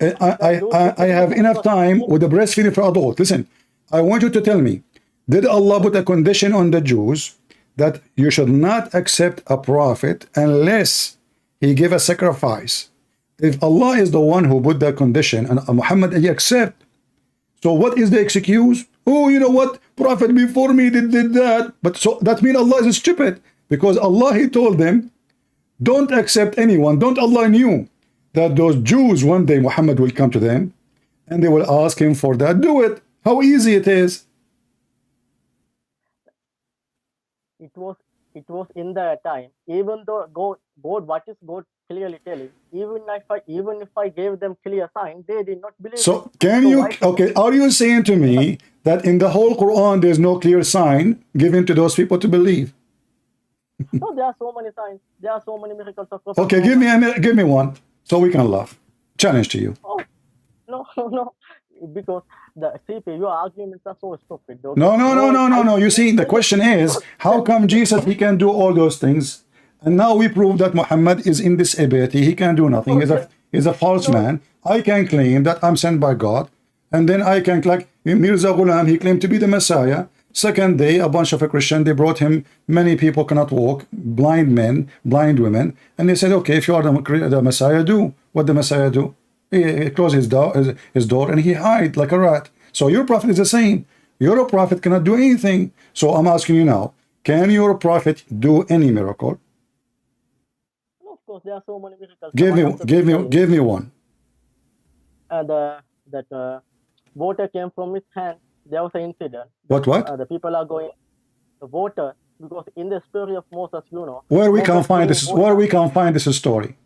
I have enough time with the breastfeeding for adults. Listen, I want you to tell me, did Allah put a condition on the Jews that you should not accept a prophet unless he give a sacrifice? If Allah is the one who put that condition and Muhammad he accept, so what is the excuse? Oh, you know what? Prophet before me did that. But so that means Allah is stupid because Allah he told them, don't accept anyone. Don't Allah knew that those Jews one day Muhammad will come to them and they will ask him for that. Do it. How easy it is. It was in that time. Even though God, what is God clearly telling? Even if I gave them clear sign, they did not believe. So can you? Okay, are you saying to me that in the whole Quran there's no clear sign given to those people to believe? No, there are so many signs. There are so many miracles of Prophet. Okay, give me one so we can laugh. Challenge to you. Oh, no, because the CP, your arguments are so stupid. Okay? No. You see, the question is, how come Jesus he can do all those things, and now we prove that Muhammad is in disability, he can do nothing. He's a false man. I can claim that I'm sent by God, and then I can like Mirza Ghulam, he claimed to be the Messiah. Second day, a bunch of a Christian, they brought him, many people cannot walk, blind men, blind women, and they said, okay, if you are the Messiah, do what the Messiah do. He closed his door and he hid like a rat. So your prophet is the same. Your prophet cannot do anything. So I'm asking you now, can your prophet do any miracle? No, of course, there are so many miracles. Give me one. That water came from his hand. there was an incident. What? The people are going the water because in the story of Moses, where we Moses can find this, water, where we can find this story.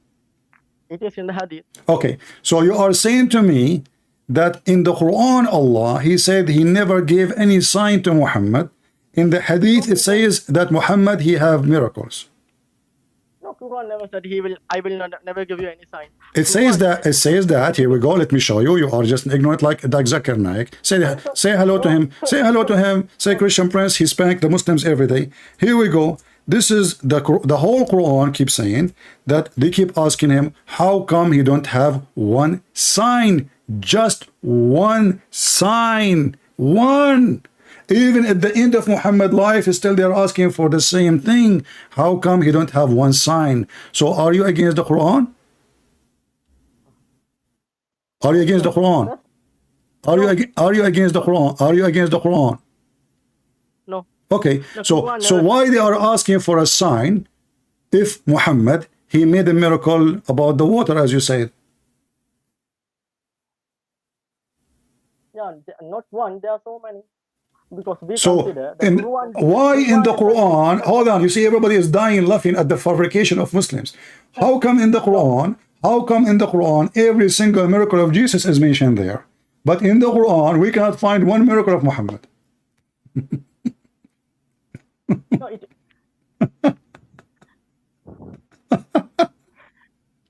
It is in the hadith. Okay, so you are saying to me that in the Quran, Allah, he said he never gave any sign to Muhammad. In the hadith, it says that Muhammad, he have miracles. No, Quran never said I will never give you any sign. It says that, here we go, let me show you. You are just ignorant like Zakir Naik. Say hello to him. Say hello to him. Say Christian Prince, he spanked the Muslims every day. Here we go. This is the whole Quran keeps saying that they keep asking him, how come he don't have one sign? Just one sign. One. Even at the end of Muhammad's life, still they're asking for the same thing. How come he don't have one sign? So are you against the Quran? Are you against the Quran? Are you against the Quran? Are you against the Quran? No. Okay, so why they are asking for a sign if Muhammad, he made a miracle about the water, as you said? Yeah, not one, there are so many. Because we so consider why in the Quran, hold on, you see everybody is dying laughing at the fabrication of Muslims. How come in the Quran, every single miracle of Jesus is mentioned there, but in the Quran we cannot find one miracle of Muhammad?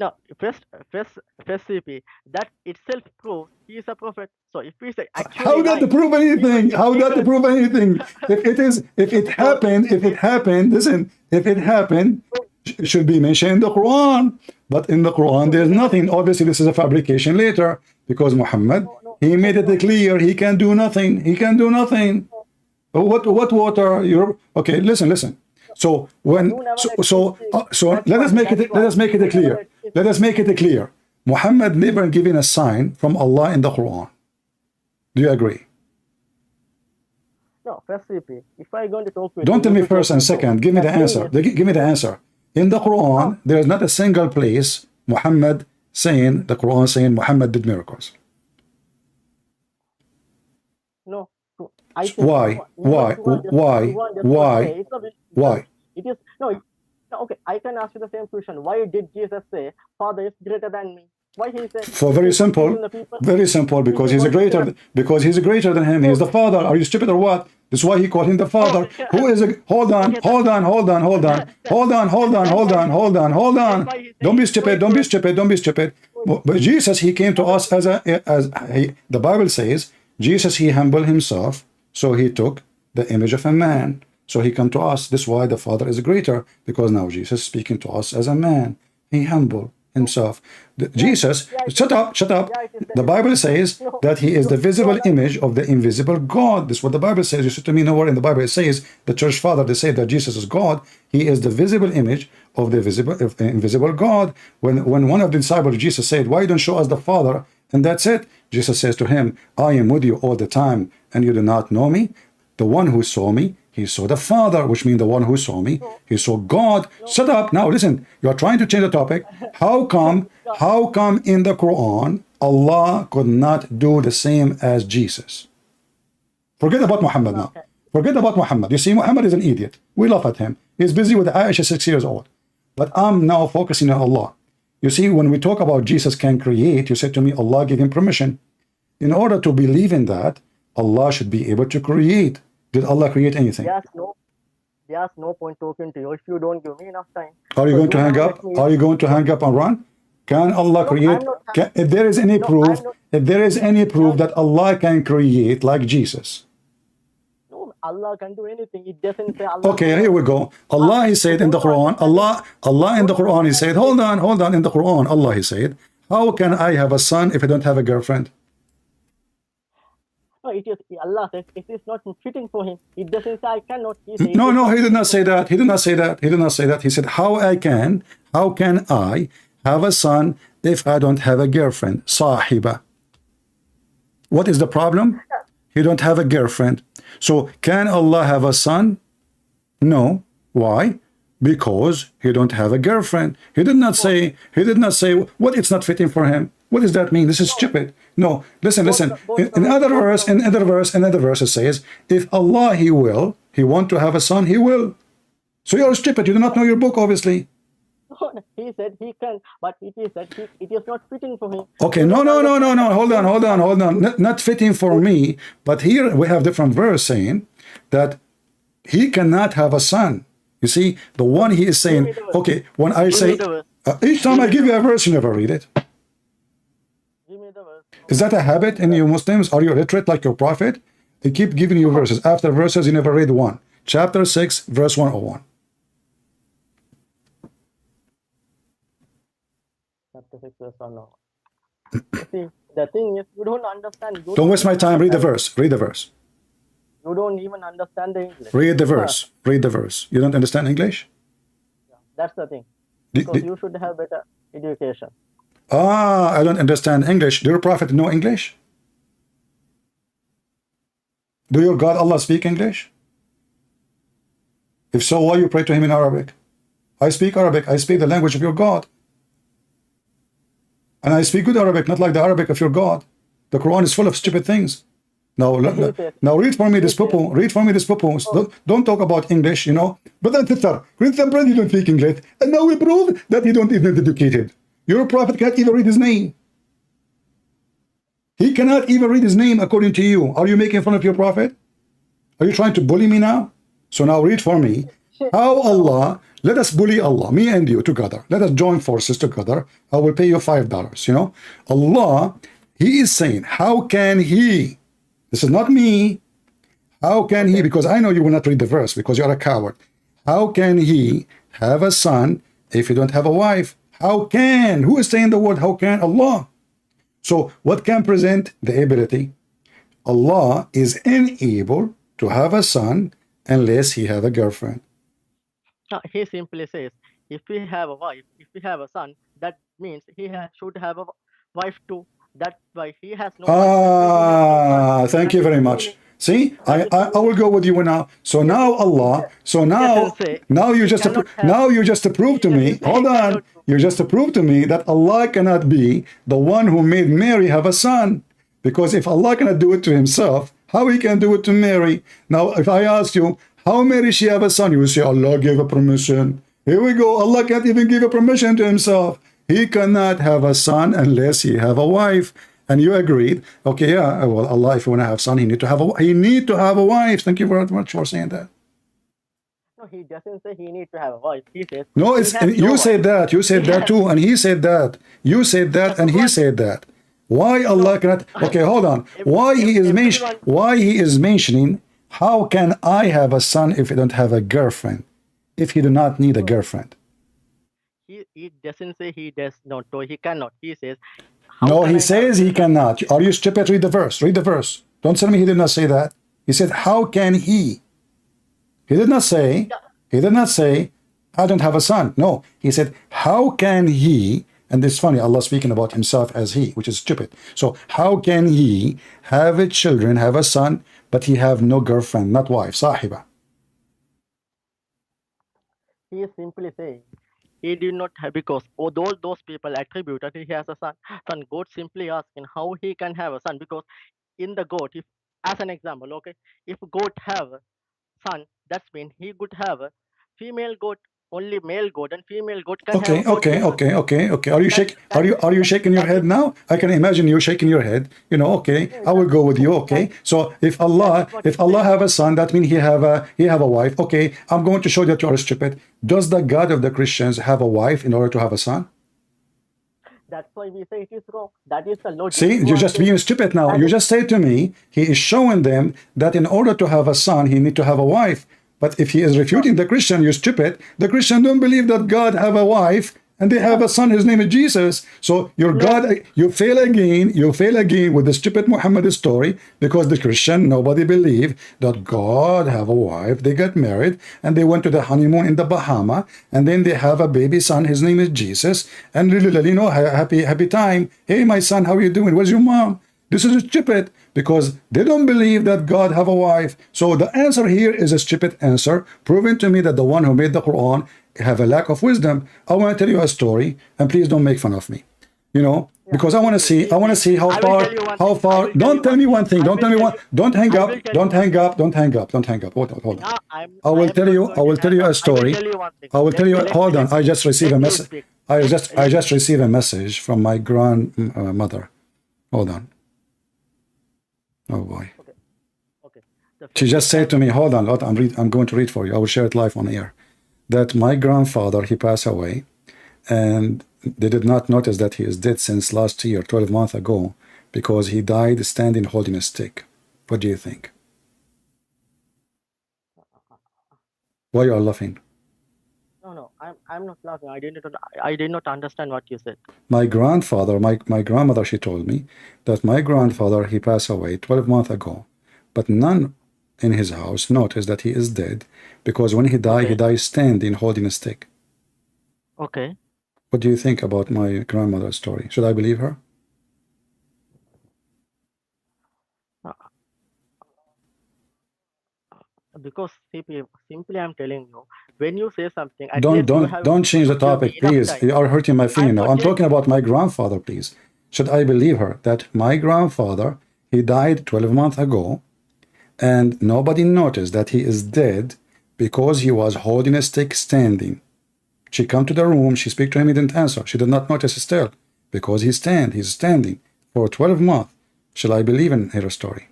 No, first CP, that itself proves he is a prophet. So if we say actually, how that to prove anything? How that to prove anything? If it happened, listen, if it happened, it should be mentioned in the Quran. But in the Quran, there's nothing. Obviously, this is a fabrication later, because Muhammad, he made it clear he can do nothing. He can do nothing. What water? Okay, listen. So when so let us make it clear. Let us make it clear. Muhammad never given a sign from Allah in the Quran. Do you agree? No, first CP. If I'm going to talk with don't tell me first and second. Give me the answer. Give me the answer. In the Quran, there is not a single place Muhammad saying, the Quran saying Muhammad did miracles. No. Why? It is no. Okay, I can ask you the same question. Why did Jesus say, "Father is greater than me"? Why he said? For very simple, because he's greater than him. He's the Father. Are you stupid or what? That's why he called him the Father. Who is a? Hold on. Don't be stupid. But Jesus, he came to us as the Bible says, Jesus, he humbled himself, so he took the image of a man. So he come to us. This is why the Father is greater, because now Jesus is speaking to us as a man. He humbled himself. Jesus, shut up. The Bible says that he is the visible image of the invisible God. This is what the Bible says. You said to me, nowhere in the Bible it says, the church father, they say that Jesus is God. He is the visible image of the invisible God. When one of the disciples of Jesus said, why don't you show us the Father? And that's it. Jesus says to him, I am with you all the time, and you do not know me. The one who saw me, he saw the Father, which means the one who saw me, he saw God. Shut up. Now listen, you are trying to change the topic. How come in the Quran, Allah could not do the same as Jesus? Forget about Muhammad now. Forget about Muhammad. You see, Muhammad is an idiot. We laugh at him. He's busy with Aisha, 6 years old. But I'm now focusing on Allah. You see, when we talk about Jesus can create, you said to me, Allah gave him permission. In order to believe in that, Allah should be able to create. Did Allah create anything? There's no point talking to you if you don't give me enough time. Are you going to hang up? Are you going to hang up and run? Can Allah create? If there is any proof, that Allah can create like Jesus? No, Allah can do anything. It doesn't say Allah. Okay, here we go. Allah, he said in the Quran, Allah in the Quran, he said, hold on, in the Quran, Allah, he said, how can I have a son if I don't have a girlfriend? No, it is Allah says it is not fitting for him. It doesn't say I cannot. No, he did not say that. He did not say that. He said, how can I have a son if I don't have a girlfriend? Sahiba. What is the problem? He don't have a girlfriend. So can Allah have a son? No. Why? Because he don't have a girlfriend. He did not say what it's not fitting for him. What does that mean? This is stupid. No, listen, listen. Both the In verse, other both verse, the in other verse, in other verse, it says, if Allah He will, He want to have a son, He will. So you're stupid. You do not know your book, obviously. he said he can, but it is that it is not fitting for him. Okay, You no, don't no, no, no, understand no. that. Hold on, hold on, hold on. Not fitting for me, but here we have different verse saying that he cannot have a son. You see, the one he is Give me saying, the verse. okay, when I Give me say, the verse. each time I give you a verse, you never read it. Give me the verse. Is that a habit in you Muslims? Are you illiterate like your prophet? They keep giving you verses. After verses, you never read one. Chapter 6, verse 101. Chapter 6, verse 1. No. You see, the thing is, you don't understand. You Don't waste my time. Read the understand. verse. Read the verse. You don't even understand the English. Read the verse. Read the verse. You don't understand English? That's the thing. Did- Because did- you should have better education. I don't understand English. Do your prophet know English? Do your God Allah speak English? If so, why you pray to him in Arabic? I speak Arabic. I speak the language of your God. And I speak good Arabic, not like the Arabic of your God. The Quran is full of stupid things. Now read for me this poo-poo. Read for me this poo-poo. Don't talk about English, you know. Brother and sister, Christian brother, you don't speak English. And now we prove that he don't even educated. Your prophet can't even read his name. He cannot even read his name according to you. Are you making fun of your prophet? Are you trying to bully me now? So now read for me how Allah, let us bully Allah, me and you together. Let us join forces together. I will pay you $5, you know. Allah, He is saying, how can He, this is not me, how can He, because I know you will not read the verse because you are a coward. How can He have a son if you don't have a wife? How can? Who is saying the word how can? Allah. So what can present the ability? Allah is unable to have a son unless he have a girlfriend. He simply says, if we have a wife, if we have a son, that means he should have a wife too. That's why he has no wife. Thank you very much. See, I will go with you now. So now Allah, so now you just prove to me. Hold on, you just prove to me that Allah cannot be the one who made Mary have a son, because if Allah cannot do it to Himself, how He can do it to Mary? Now, if I ask you, how Mary she have a son, you will say Allah gave a permission. Here we go. Allah can't even give a permission to Himself. He cannot have a son unless he have a wife. And you agreed, okay, yeah, well, Allah, if you want to have son, he need to have a wife. Thank you very much for saying that. No, he doesn't say he need to have a wife. He says no, it's you said that. You said that too, and he said that. You said that, and he said that. Why Allah cannot? Okay, hold on. Why he is mentioning? How can I have a son if I don't have a girlfriend? If he do not need a girlfriend? He doesn't say he does not, or he cannot. He says. No, he says he cannot. Are you stupid? Read the verse. Read the verse. Don't tell me he did not say that. He said, how can he? He did not say, I don't have a son. No, he said, how can he? And it's funny, Allah speaking about himself as he, which is stupid. So how can he have a children, have a son, but he have no girlfriend, not wife, sahiba? He is simply saying, he did not have, because all those people attributed he has a son. God simply asking how he can have a son, because in the goat, if as an example, okay, if goat have a son, that's mean he could have a female goat. Only male goat and female goat can have. Okay. Are you shaking your head now? I can imagine you shaking your head. You know, okay, I will go with you. Okay, so if Allah have a son, that means he have a wife. Okay, I'm going to show that you are stupid. Does the God of the Christians have a wife in order to have a son? That's why we say it is wrong. That is the logic. See, you're just being stupid now. You just say to me, he is showing them that in order to have a son, he need to have a wife. But if he is refuting the Christian, you're stupid. The Christian don't believe that God have a wife and they have a son. His name is Jesus. So your God, you fail again. You fail again with the stupid Muhammad story, because the Christian, nobody believe that God have a wife. They got married and they went to the honeymoon in the Bahama, and then they have a baby son. His name is Jesus, and really, you know, happy time. Hey, my son, how are you doing? Where's your mom? This is stupid, because they don't believe that God have a wife. So the answer here is a stupid answer, proving to me that the one who made the Quran have a lack of wisdom. I want to tell you a story, and please don't make fun of me. You know, Yeah, because I want to see how I will far, tell you one thing. I will tell don't you tell one me thing. one thing. I Don't will tell me tell one. you. Don't hang I up. will tell you Don't one hang thing. up. Don't hang up. Don't hang up. Hold on. Now I I will am tell not you. going I to will tell hang you up. a I will story. tell you one thing. I will tell you. Hold on. I just received a Let me message. speak. I Let just me received a message from my grandmother. Hold on. Oh boy. okay. Okay. The She just first said time to me, hold on. I'm going to read for you. I will share it live on air. That my grandfather, he passed away, and they did not notice that he is dead since last year, 12 months ago, because he died standing holding a stick. What do you think? Why you are laughing? no, I'm not laughing. I did not understand what you said. My grandfather, my grandmother, she told me that my grandfather, he passed away 12 months ago, but none in his house noticed that he is dead, because when he Okay. died standing holding a stick. Okay. What do you think about my grandmother's story? Should I believe her? Uh, Because simply I'm telling you, when you say something, at least you have Don't change the give me topic, enough please. time. You are hurting my feeling I'm now. not I'm changing. talking about my grandfather, please. Should I believe her that my grandfather, he died 12 months ago, and nobody noticed that he is dead because he was holding a stick standing? She come to the room, she speak to him, he didn't answer. She did not notice still because he's standing for 12 months. Shall I believe in her story?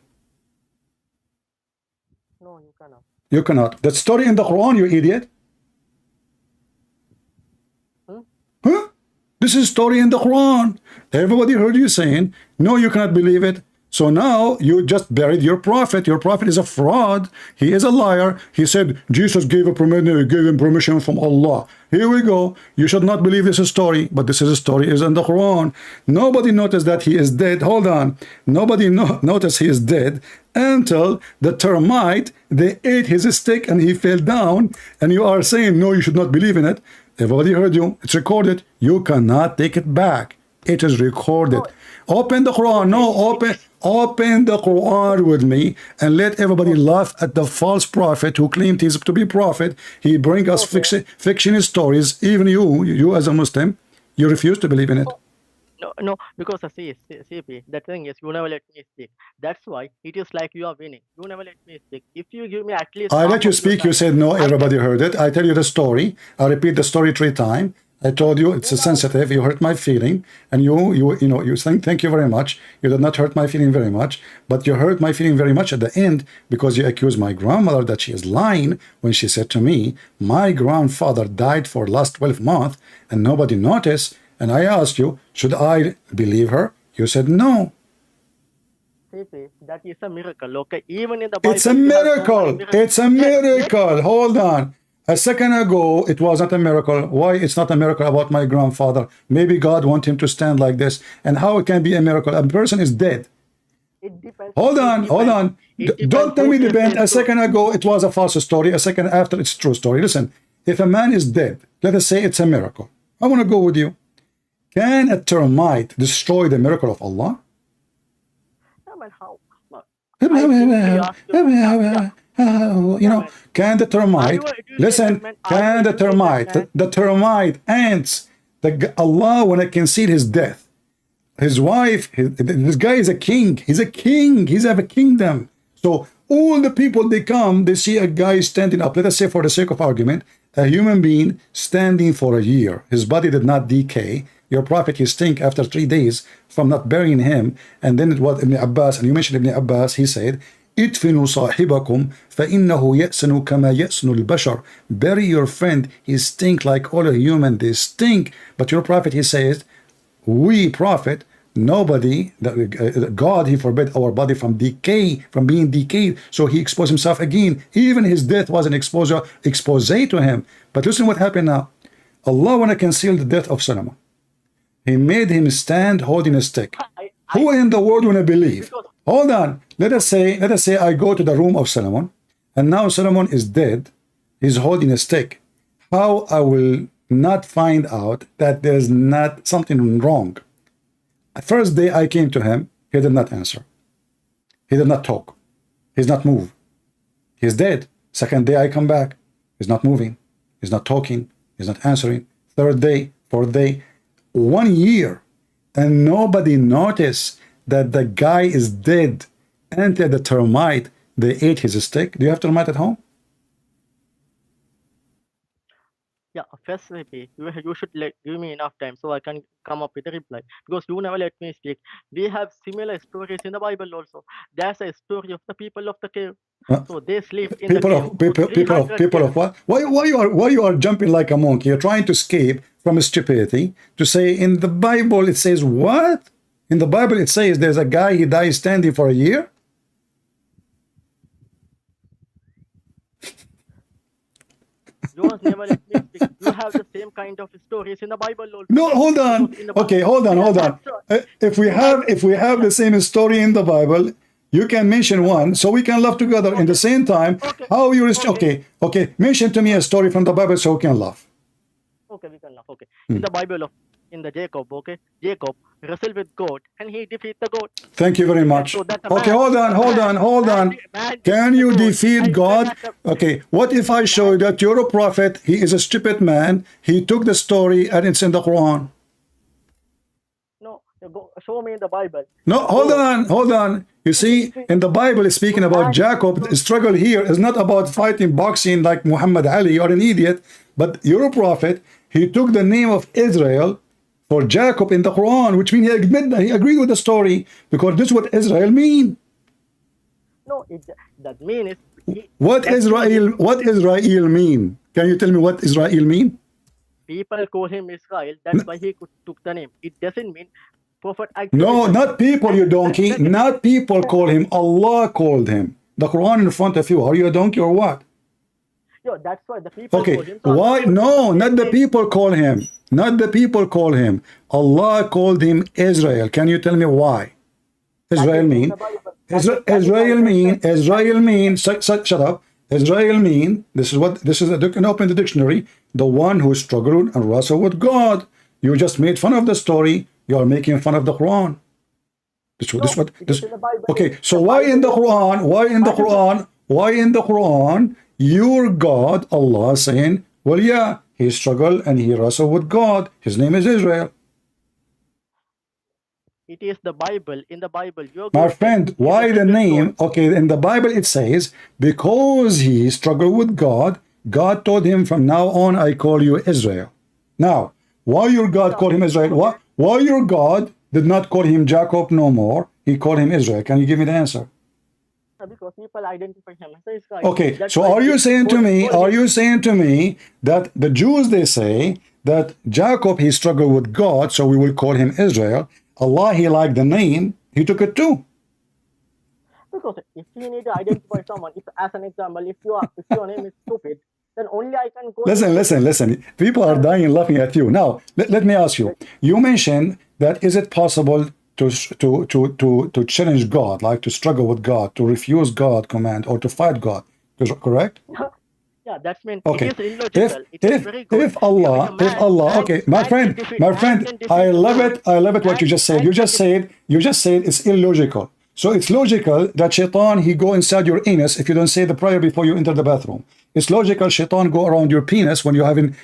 No, you cannot. You cannot. That story in the Quran, you idiot. Hmm? Huh? This is story in the Quran. Everybody heard you saying, no, you cannot believe it. So now you just buried your prophet. Your prophet is a fraud. He is a liar. He said Jesus gave him permission from Allah. Here we go. You should not believe this story, but this is a story is in the Quran. Nobody noticed that he is dead. Hold on. Nobody noticed he is dead until the termite, they ate his stick and he fell down. And you are saying, no, you should not believe in it. Everybody heard you. It's recorded. You cannot take it back. It is recorded. No. Open the Quran. No, open the Quran with me and let everybody laugh at the false prophet who claimed he's to be prophet. He bring us fiction stories. Even you as a Muslim, you refuse to believe in it. No, because see, CP, the thing is, you never let me speak. That's why it is like you are winning. You never let me speak. If you give me at least I half let you of your speak. You time, said no. I can. Everybody heard it. I tell you the story. I repeat the story 3 times. I told you it's You never. sensitive. You hurt my feeling, and you thank you very much. You did not hurt my feeling very much, but you hurt my feeling very much at the end because you accused my grandmother that she is lying when she said to me, my grandfather died for last 12 months and nobody noticed. And I asked you, should I believe her? You said no. CP, that is a miracle. Okay, even in the It's a Bible, we have so many miracle. miracles. It's a miracle. Hold on. A second ago, it was not a miracle. Why it's not a miracle about my grandfather? Maybe God want him to stand like this. And how it can be a miracle? A person is dead. It depends. Hold on, hold on. It depends Don't tell who me says depend. the A truth. second ago, it was a false story. A second after, it's true story. Listen, if a man is dead, let us say it's a miracle. I want to go with you. Can a termite destroy the miracle of Allah? Yeah, man, how? I simply ask you. You Yeah, know, man. can the Are you termite, a listen, man? Are you can a the termite, man? the termite, ants, Allah, when I conceal his death, his wife, this guy is a king. He's a king. He's have a kingdom. So all the people, they come, they see a guy standing up. Let us say, for the sake of argument, a human being standing for a year. His body did not decay. Your prophet, he stink after 3 days from not burying him. And then it was Ibn Abbas, and you mentioned Ibn Abbas, he said, ادفنوا صاحبكم فإنه يأسن كما يأسن البشر. Bury your friend. He stink like all a human. They stink. But your prophet, he says, we prophet, nobody, God, he forbid our body from decay, from being decayed. So he exposed himself again. Even his death was an expose to him. But listen what happened now. Allah want to conceal the death of Solomon. He made him stand holding a stick. Who in the world want to believe? Hold on. Let us say I go to the room of Solomon, and now Solomon is dead. He's holding a stick. How I will not find out that there's not something wrong? First day I came to him, he did not answer. He did not talk. He's not moved. He's dead. Second day I come back. He's not moving. He's not talking. He's not answering. Third day, fourth day, 1 year. and nobody noticed that the guy is dead until the termite, they ate his stick. Do you have termite at home? Yeah, first maybe you should give me enough time so I can come up with a reply, because you never let me speak. We have similar stories in the Bible also. There's a story of the people of the cave. Uh, So they sleep in the cave for people 300 of years. what? Why you are jumping like a monkey? You're trying to escape from stupidity to say in the Bible it says what? In the Bible it says there's a guy, he dies standing for a year. You must never let me speak. You have the same kind of stories in the Bible also. No, hold on. Because in the Bible, Okay, hold on. If we have the same story in the Bible, you can mention one, so we can laugh together in the same time. Okay. How you okay. Mention to me a story from the Bible so we can laugh. Okay, we can laugh. Okay. In the Bible in the Jacob, okay, Jacob wrestled with God and he defeat the God. Thank you very much. So that's a Okay, man. hold on. Can you defeat God? Okay, what if I show you that you're a prophet, he is a stupid man, he took the story and it's in the Quran? No, go show me in the Bible. No, hold on. You see, in the Bible, it's speaking about Jacob. The struggle here is not about fighting boxing like Muhammad Ali or an idiot, but you're a prophet. He took the name of Israel for Jacob in the Quran, which means he agreed with the story, because this is what Israel mean. No, that means what Israel mean? Can you tell me what Israel mean? People call him Israel. That's why he took the name. It doesn't mean prophet. No, not people, you donkey. Not people call him. Allah called him. The Quran in front of you. Are you a donkey or what? Yo, that's why the people okay. call him. So why? No, not the people call him. Not the people call him. Allah called him Israel. Can you tell me why? Israel mean. Israel mean. Shut up. Israel mean. This is you can open the dictionary. The one who struggled and wrestled with God. You just made fun of the story. You are making fun of the Quran. Okay, so why in the Quran? Why in the Quran? Your God, Allah, saying, well, yeah, he struggled and he wrestled with God. His name is Israel. It is the Bible. In the Bible, my friend, why the name? Okay, in the Bible it says, because he struggled with God, God told him, from now on, I call you Israel. Now, why your God called him Israel? Why your God did not call him Jacob no more? He called him Israel. Can you give me the answer? Because people identify him as Israel. Okay, so are you saying to me that the Jews, they say that Jacob, he struggled with God, so we will call him Israel. Allah, he liked the name, he took it too. Because if you need to identify someone, if, as an example, if your name is stupid, then only I can go. Listen. People are dying laughing at you. Now, let me ask you. You mentioned that is it possible to challenge God, like to struggle with God, to refuse God command, or to fight God? Correct? Yeah, that's mean. Okay. It is illogical. If Allah, okay, my friend, I love it what you just said. You just said it's illogical. So it's logical that Shaitan, he go inside your anus if you don't say the prayer before you enter the bathroom. It's logical Shaitan go around your penis when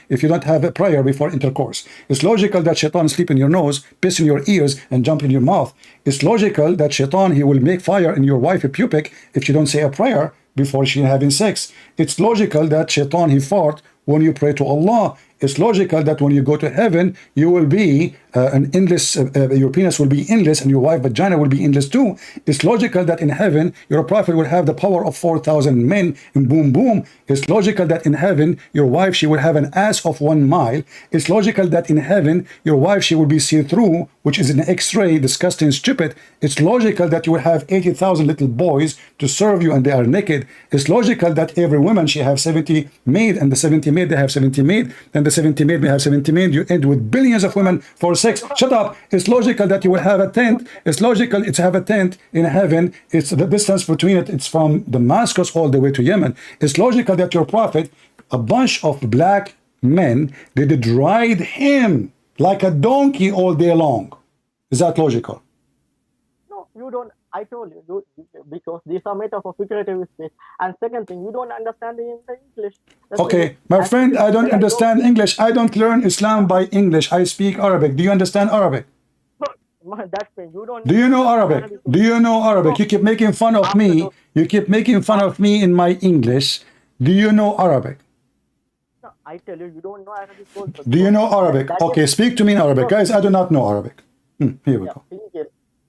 if you don't have a prayer before intercourse. It's logical that Shaitan sleep in your nose, piss in your ears, and jump in your mouth. It's logical that Shaitan, he will make fire in your wife pubic if you don't say a prayer before she having sex. It's logical that Shaitan, he fart when you pray to Allah. It's logical that when you go to heaven, you will be an endless, your penis will be endless and your wife vagina will be endless too. It's logical that in heaven, your prophet will have the power of 4,000 men and boom, boom. It's logical that in heaven, your wife, she will have an ass of 1 mile. It's logical that in heaven, your wife, she will be see-through, which is an X-ray, disgusting, stupid. It's logical that you will have 80,000 little boys to serve you and they are naked. It's logical that every woman, she have 70 maid, and the 70 maid, they have 70 maid, and the 70 maid may have 70 maid. You end with billions of women for sex. Shut up. It's logical that you will have a tent. It's logical to have a tent in heaven. It's the distance between it. It's from Damascus all the way to Yemen. It's logical that your prophet, a bunch of black men, they did ride him like a donkey all day long. Is that logical? No, you don't. I told you, because these are metaphor, figurative speech. And second thing, you don't understand the English. That's okay, my friend, I don't understand English. I don't learn Islam by English. I speak Arabic. Do you understand Arabic? That's when you don't Do you know understand Arabic? Arabic. Do you know Arabic? You keep making fun of After me. those, You keep making fun of me in my English. Do you know Arabic? no, I tell you, you don't know Arabic also Do you because know that, Arabic? that is Okay, speak to me in Arabic. no, Guys, I do not know Arabic. Here we yeah. go.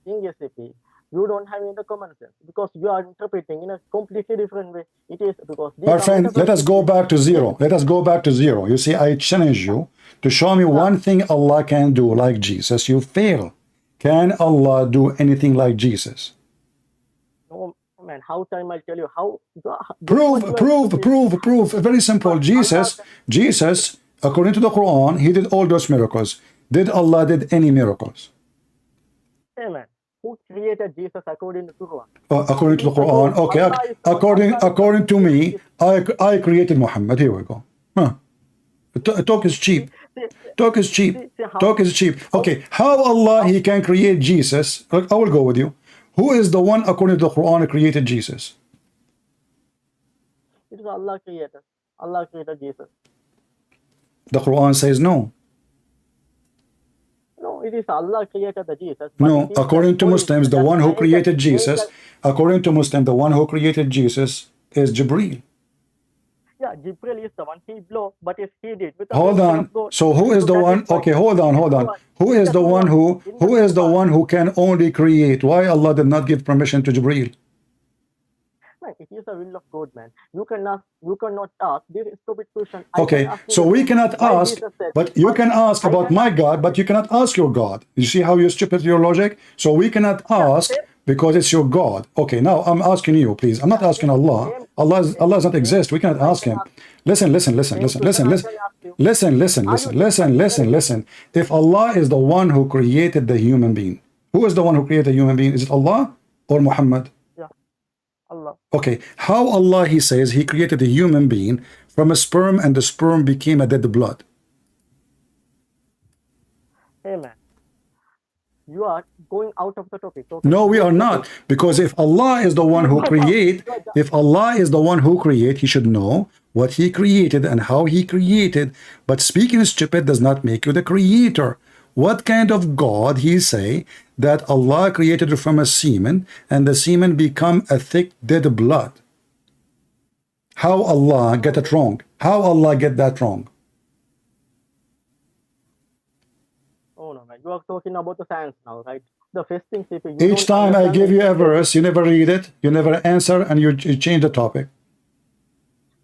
In SAP, you don't have any common sense because you are interpreting in a completely different way. It is because these Our are friend, let metaphors us go between. back to zero. Let us go back to zero. You see, I challenge you to show me Yeah, one thing Allah can do like Jesus. You fail. Can Allah do anything like Jesus? no man, how time I'll tell you how this Prove, much you are prove, stupid. prove, prove. Very simple. Allah, Jesus, according to the Quran, he did all those miracles. Did Allah did any miracles? hey man, who created Jesus according to Quran? According It to the is the Quran. God. Okay, Allah is the one according who to created me, Jesus. I created Muhammad. Here we go. Huh. Talk is See, cheap. see, Talk is cheap. see Talk is cheap. how Okay, how Allah how he can create Jesus? I will go with you. Who is the one according to the Quran who created Jesus? it is Allah created. Allah created Jesus. The Quran says no. No, it is Allah created the Jesus, but it No, is the according to story Muslims, the that one who created angel, Jesus, according to Muslim, the one who created Jesus is Jibreel. yeah, Jibril is the one he blow, but if he did with the Hold permission on. of God. So who is So the that is one? why Okay, hold on, in the hold on. Quran, Who in is the the one Quran, who in the who is the Quran, one who can only create? Why Allah did not give permission to Jibreel? man, it is the will of God, man. You cannot ask this stupid question. I can Okay, ask you so the we same. cannot Why ask, Jesus said, but you but can ask I about can my ask you God, the but same. you cannot ask your God. You see how you're stupid your logic? So we cannot Yeah, ask same. because it's your God. Okay, now I'm asking you, please. I'm not Yeah, asking Allah. same, Allah does not same exist. We cannot question I ask can him. ask. Listen, listen, listen, Same listen, question listen, I listen. can ask you. Listen, listen, Are you listen, just listen, listen, arbitrary? listen. If Allah is the one who created the human being, who is the one who created the human being? Is it Allah or Muhammad? Yeah, Allah. Okay, how Allah, he says, he created a human being from a sperm and the sperm became a dead blood. Hey man, you are going out of the topic. Okay, No, we go are to the not. topic. Because if Allah is the one You who are down. create, You are down. if Allah is the one who create, he should know what he created and how he created. But speaking stupid does not make you the creator. What kind of God he say that Allah created from a semen and the semen become a thick dead blood? How Allah get it wrong? How Allah get that wrong? Oh no, man. You are talking about the science now, right? The first thing, if you Each don't time I understand the give you a interpretation. verse, you never read it, you never answer, and you change the topic.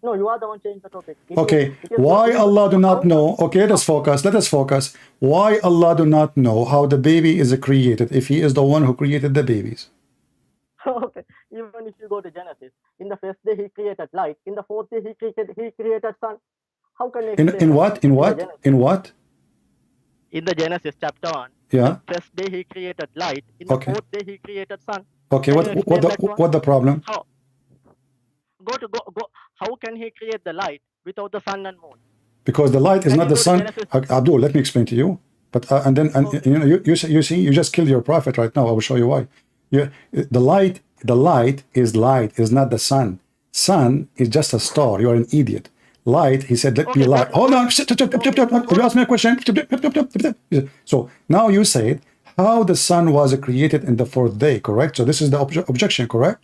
No, you are the one changing the topic. Okay, It is why God. Allah do not How? know? Okay, let us focus. Let us focus. Why Allah do not know how the baby is created if He is the one who created the babies? Okay. Even if you go to Genesis, in the first day he created light. In the fourth day he created sun. How can you explain In that? what? In In the what? Genesis. In what? In the Genesis chapter 1, Yeah. the first day he created light. In the Okay. fourth day he created sun. Okay. Can you explain that one? What the problem? How? Go. How can he create the light without the sun and moon? Because the light is Can not you the go to sun. Genesis? Abdul, let me explain to you. But Okay. you know you see you just killed your prophet right now. I will show you why. The light is not the sun. Sun is just a star. You are an idiot. Light, he said, let Okay, be light. Hold on. okay, You asked me a question. So now you said how the sun was created in the fourth day, correct? So this is the objection, correct?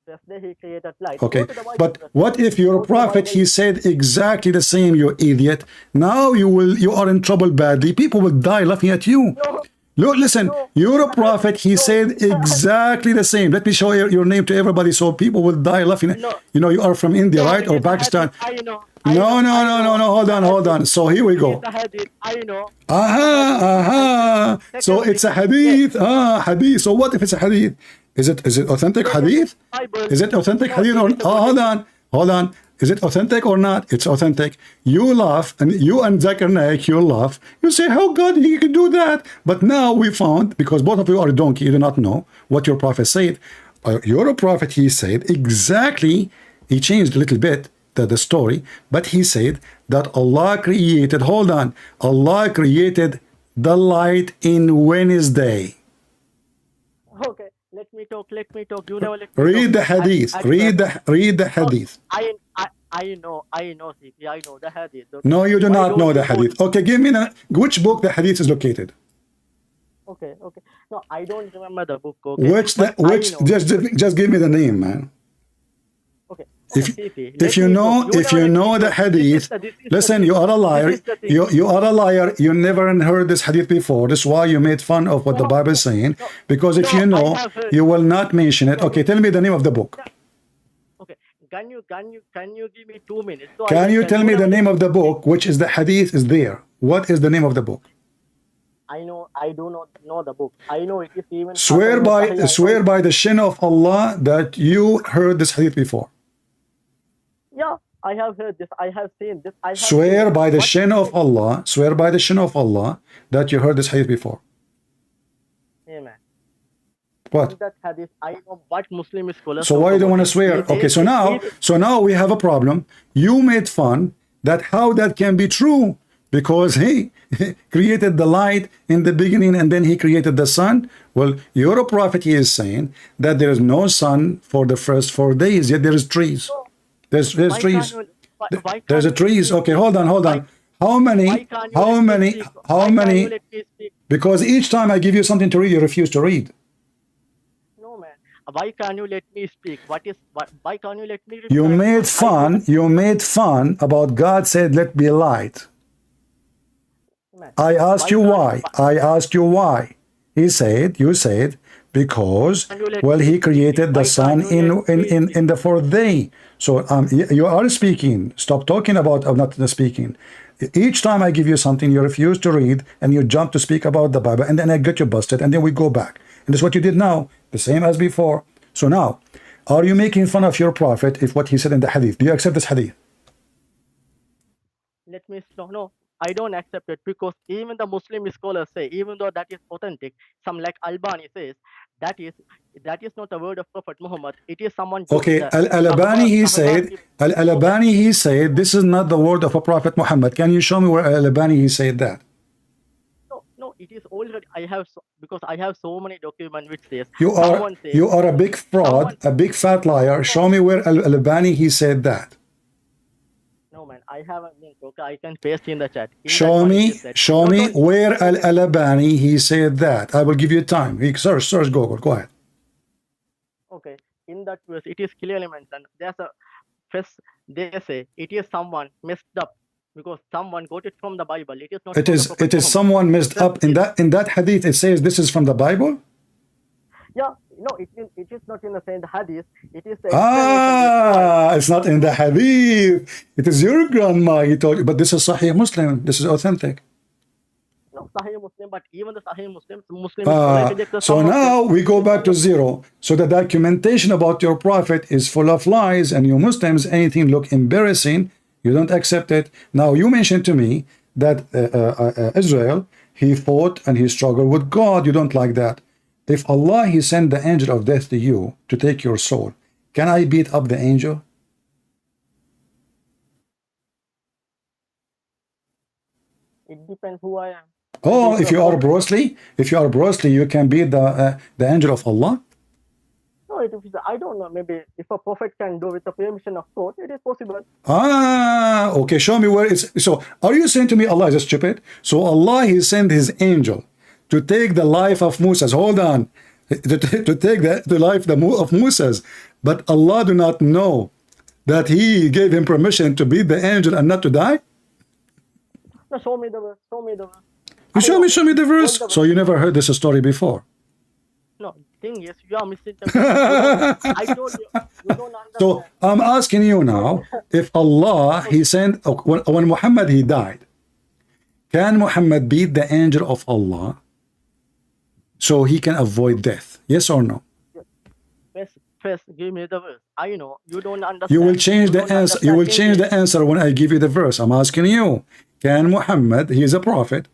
First day he created light. Okay, Go to the Bible. but what if your Go to the prophet Bible. he said exactly the same, you idiot? Now you are in trouble badly. People will die laughing at you. No. Look, listen, No. you're a prophet. He No. said exactly the same. Let me show your name to everybody so people will die laughing. No. You know, you are from India, No, right? it Or is a Pakistan? hadith. I know. No. Hold on, hold on. So here we It is go. a hadith. I know. Aha. So it's a hadith. Yes. Hadith. So what if it's a hadith? Is it authentic Yes, hadith? Bible. Is it authentic No, hadith or it is a good hadith. hold on. Is it authentic or not? It's authentic. You laugh, and you and Zakir Naik, you laugh. You say, how God he can do that? But now we found, because both of you are a donkey, you do not know what your prophet said. Your prophet, he said exactly, he changed a little bit the story, but he said that Allah created, hold on, Allah created the light in Wednesday. Okay, let me talk. You never let me Read the talk. hadith. Read the hadith. I know, CP. I know the hadith. Okay? No, you do Why not don't know the you go hadith. to, Okay, give me which book the hadith is located. Okay, okay. No, I don't remember the book. Okay, but I Which know. just give me the name, man. Okay, okay. If See, if let you me talk. know You never let me the talk. hadith, This is the listen, thing. you are a This liar. is the thing. You are a liar. You never heard this hadith before. This is why you made fun of what No, the Bible is saying. no, Because if no. you I know, have heard. you will not mention it. No, Okay, tell me the name of the book. no. Okay. Can you give me 2 minutes so I Can will you tell? tell You me the never let name me of the speak. book, which is the hadith is there? What is the name of the book? I know. I do not know the book. I know it is even Hasan or Sahih. I know Swear it. by the shin of Allah that you heard this hadith before. Yeah, I have heard this. I have seen this. I have seen Swear it. by the But shin of Allah. Swear by the shin of Allah that you heard this hadith before. amen. What? In that hadith, I know what Muslim scholars So talk why you don't about want to it. swear? Okay, They say even so now we have a problem. You made fun that how that can be true because he created the light in the beginning and then he created the sun. Well, your prophet is saying that there is no sun for the first 4 days, yet there is trees. so. There's Why can't trees. you? Why There's can't a you let trees. me Okay, speak? hold on, hold Why on. How why many? can't you How let me many? speak? How Why can't you many? let me speak? Because each time I give you something to read, you refuse to read. No, man. Why can't you let me speak? Why can't you let me You reply? made I do fun. You made fun about God said, "Let be light." man. I asked Why you can't why. I asked you why. You said, because, you let well, me he speak? created the Why can't sun you let me speak? in the fourth day. So you are speaking. Stop talking about not the speaking. Each time I give you something, you refuse to read and you jump to speak about the Bible, and then I get you busted, and then we go back. And that's what you did now, the same as before. So now, are you making fun of your prophet if what he said in the hadith? Do you accept this hadith? Let me slow. No, I don't accept it because even the Muslim scholars say, even though that is authentic, some like Albani says that is that is not the word of Prophet Muhammad. It is someone Okay, the Sahaba Sahaba. Okay, Al-Albani, he said, this is not the word of a Prophet Muhammad. Can you show me where Al-Albani, he said that? no, no, it is already. I have because I have so many documents which says You are, someone says you are a big fraud, someone. a big fat liar. No, Show me where Al-Albani, he said that. no, man, I have a link. Okay, I can paste in the chat. In that one, it is said. Show Not me only. where Okay, Al-Albani, he said that. I will give you time. Search Google. Go ahead. okay. In that verse, it is clearly mentioned. There's a first. They say it is someone messed up because someone got it from the Bible. It is not from the Prophet It is Muhammad. someone messed Just up in this. that hadith. It says this is from the Bible. Yeah, no, it is not in the same hadith. It is the explanation they provide. It's not in the hadith. It is your grandma, he told you. But this is Sahih Muslim. This is authentic. No, Sahih Muslim, but even the Sahih Muslim scholars reject So some of them. now we It go is back only to zero. So the documentation about your prophet is full of lies, and you Muslims, anything look embarrassing, you don't accept it. Now you mentioned to me that Israel, he fought and he struggled with God. You don't like that. If Allah, he sent the angel of death to you to take your soul, can I beat up the angel? it depends who I am. Oh, Maybe if if you're you are prophet. Bruce Lee, you can beat the angel of Allah. No, it is. I don't know. Maybe if a prophet can do with the permission of God, it is possible. Okay. Show me where it's. So, are you saying to me Allah is stupid? So Allah, he sent his angel to take the life of Moses. Hold on, to take the life of Moses, but Allah do not know that he gave him permission to beat the angel and not to die. No, show me the verse. Show me the verse. You show me the All verse. the verse. So you never heard this story before. No, thing is, you are misinterpreting. I told you, you don't So understand. I'm asking you now, if Allah, he sent, when Muhammad, he died, can Muhammad beat the angel of Allah so he can avoid death? Yes or no? First, give me the verse. I know you don't understand. You will change You the don't answer. You will understand change English. the answer when I give you the verse. I'm asking you, can Muhammad, he is a prophet,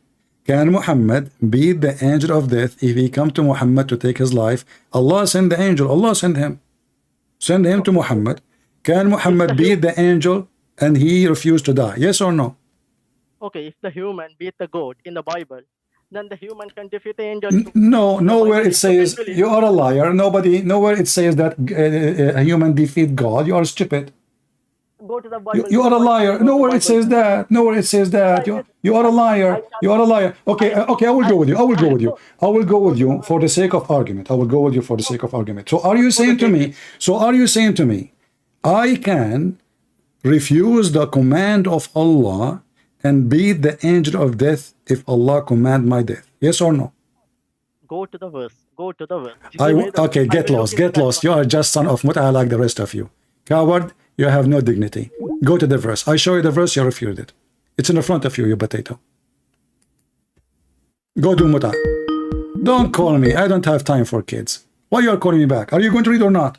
can Muhammad beat the angel of death if he come to Muhammad to take his life? Allah send the angel. Allah send him. Send him to Muhammad. Can Muhammad beat the angel and he refused to die? Yes or no? Okay, if the human beat the God in the Bible, then the human can defeat the angel too. No, nowhere Bible it is says potentially- you are a liar. Nowhere it says that a human defeat God. You are stupid. Go to the Bible. You are a liar. Go to the Nowhere it Bible. says that. Nowhere it says that. Yeah, You are a liar. You are a liar. Okay, okay, I will go with you. I will go with you. I will go with you for the sake of argument. I will go with you for the sake of argument. So are you saying to me, I can refuse the command of Allah and beat the angel of death if Allah command my death? Yes or no? Go to the verse. Go to the verse. Okay, get lost. Get lost. You are just son of Mut'a like the rest of you. Coward, you have no dignity. Go to the verse. I show you the verse, you refute it. It's in the front of you, you potato. Go do Mut'a. Don't call me. I don't have time for kids. Why you are calling me back? Are you going to read or not?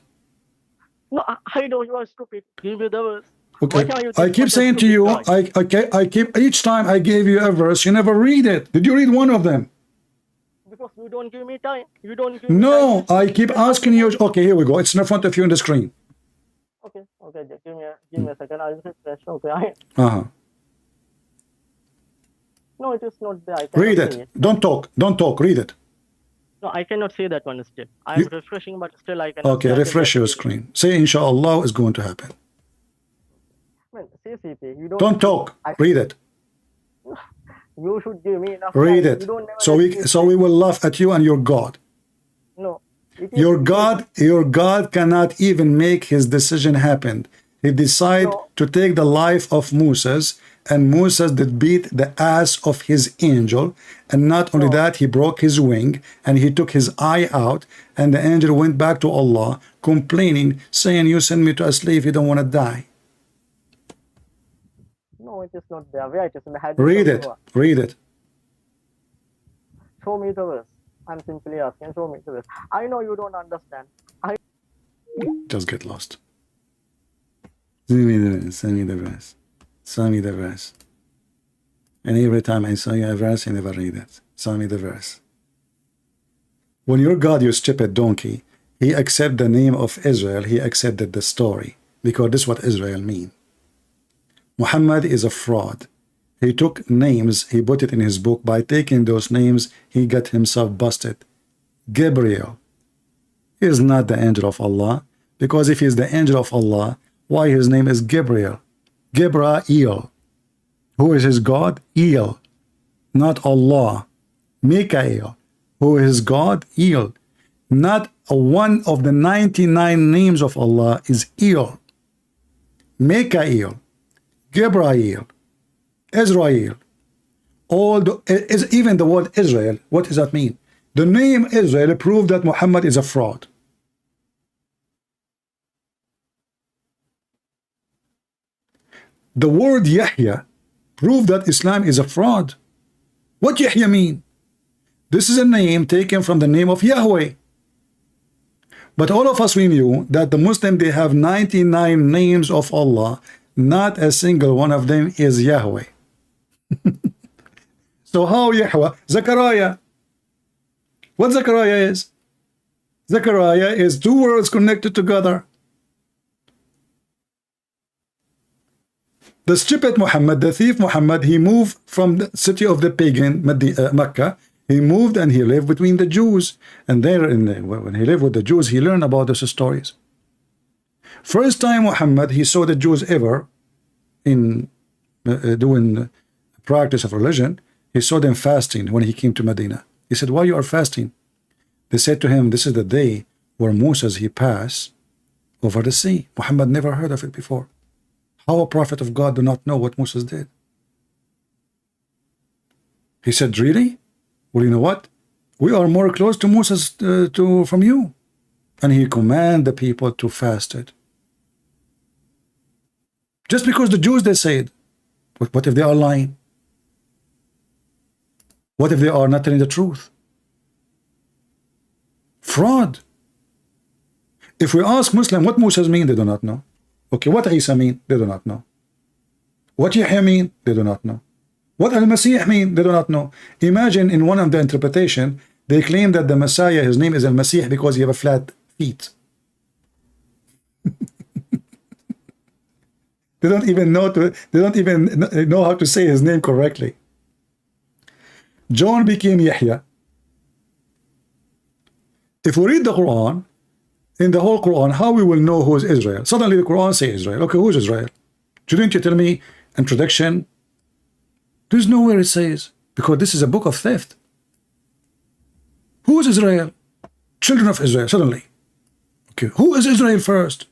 No, I know you are stupid. Give me the verse. Okay, I keep saying to you, I keep, each time I gave you a verse, you never read it. Did you read one of them? Because you don't give me time. You don't give me time. No, I keep asking you. Okay, here we go. It's in front of you on the screen. Okay, give me a second. I'll refresh. Okay, No, it is not there. Read it. Don't talk. Don't talk. Read it. No, I cannot say that one still. I am refreshing, but still I cannot. Okay, refresh your screen. Say, inshallah, is going to happen. Man, CCP, you don't talk. Read it. You should give me enough Read time. it. So we will laugh at you and your God. No. Your God cannot even make his decision happen. He decided to take the life of Moses, and Moses did beat the ass of his angel, and not only that, he broke his wing and he took his eye out, and the angel went back to Allah complaining, saying, you send me to a slave, you don't want to die. No, it is not there. Where it is in the hadith? Read it. Read it. Show me the verse. I'm simply asking, show me the verse. I know you don't understand. Just get lost. Send me the verse. Send me the verse. Send me the verse. And every time I saw you a verse, you never read it. Send me the verse. When your God, you stupid donkey, he accepted the name of Israel, he accepted the story, because this is what Israel mean. Muhammad is a fraud. He took names, he put it in his book. By taking those names, he got himself busted. Gabriel is not the angel of Allah, because if he's the angel of Allah, why his name is Gabriel? Gabriel. Who is his God? El, not Allah. Mikael. Who is God? El. Not one of the 99 names of Allah is El. Mikael, Gabriel, Israel. Even the word Israel, what does that mean? The name Israel proved that Muhammad is a fraud. The word Yahya proved that Islam is a fraud. What Yahya mean? This is a name taken from the name of Yahweh. But all of us, we knew that the Muslim, they have 99 names of Allah. Not a single one of them is Yahweh. So how Yahweh? Zechariah. What Zechariah is? Zechariah is two words connected together. The stupid Muhammad, the thief Muhammad, he moved from the city of the pagan, Mecca. He moved and he lived between the Jews. And there, when he lived with the Jews, he learned about those stories. First time Muhammad, he saw the Jews ever in doing practice of religion, he saw them fasting when he came to Medina. He said, why you are fasting? They said to him, this is the day where Moses, he passed over the sea. Muhammad never heard of it before. How a prophet of God do not know what Moses did? He said, really? Well, you know what? We are more close to Moses from you. And he commanded the people to fast it. Just because the Jews, they said, but what if they are lying? What if they are not telling the truth? Fraud. If we ask Muslim what Moses mean, they do not know. Okay, what Isa mean? They do not know. What Yahya mean? They do not know. What Al-Masih mean? They do not know. Imagine in one of the interpretation, they claim that the Messiah, his name is Al-Masih because he have a flat feet. They don't even know how to say his name correctly. John became Yahya. If we read the Quran, in the whole Quran, how we will know who is Israel? Suddenly the Quran say Israel. Okay, who is Israel? Shouldn't you tell me introduction? There's nowhere it says, because this is a book of theft. Who is Israel? Children of Israel, suddenly. Okay, who is Israel first?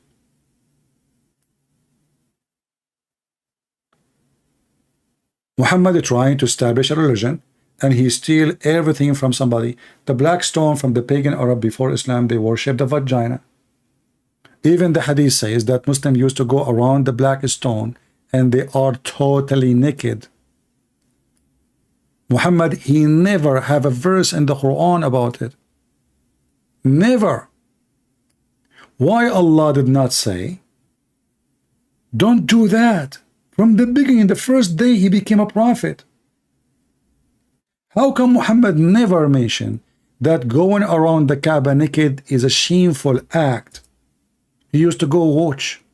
Muhammad is trying to establish a religion, and he steal everything from somebody. The black stone from the pagan Arab before Islam, they worship the vagina. Even the hadith says that Muslims used to go around the black stone and they are totally naked. Muhammad, he never have a verse in the Quran about it. Never. Why Allah did not say, don't do that? From the beginning, the first day he became a prophet. How come Muhammad never mentioned that going around the Kaaba naked is a shameful act? He used to go watch.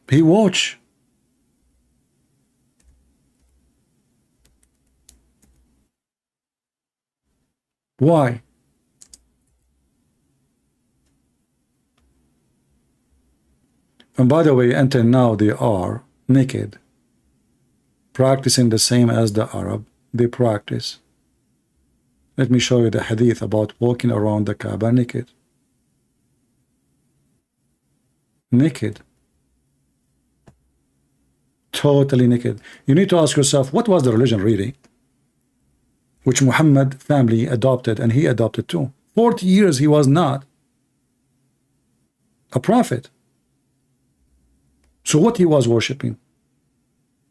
He watch. Why? And by the way, until now they are naked, practicing the same as the Arab. They practice. Let me show you the hadith about walking around the Kaaba naked. Naked. Totally naked. You need to ask yourself, what was the religion really? Which Muhammad family adopted, and he adopted too. 40 years he was not a prophet. So what he was worshipping?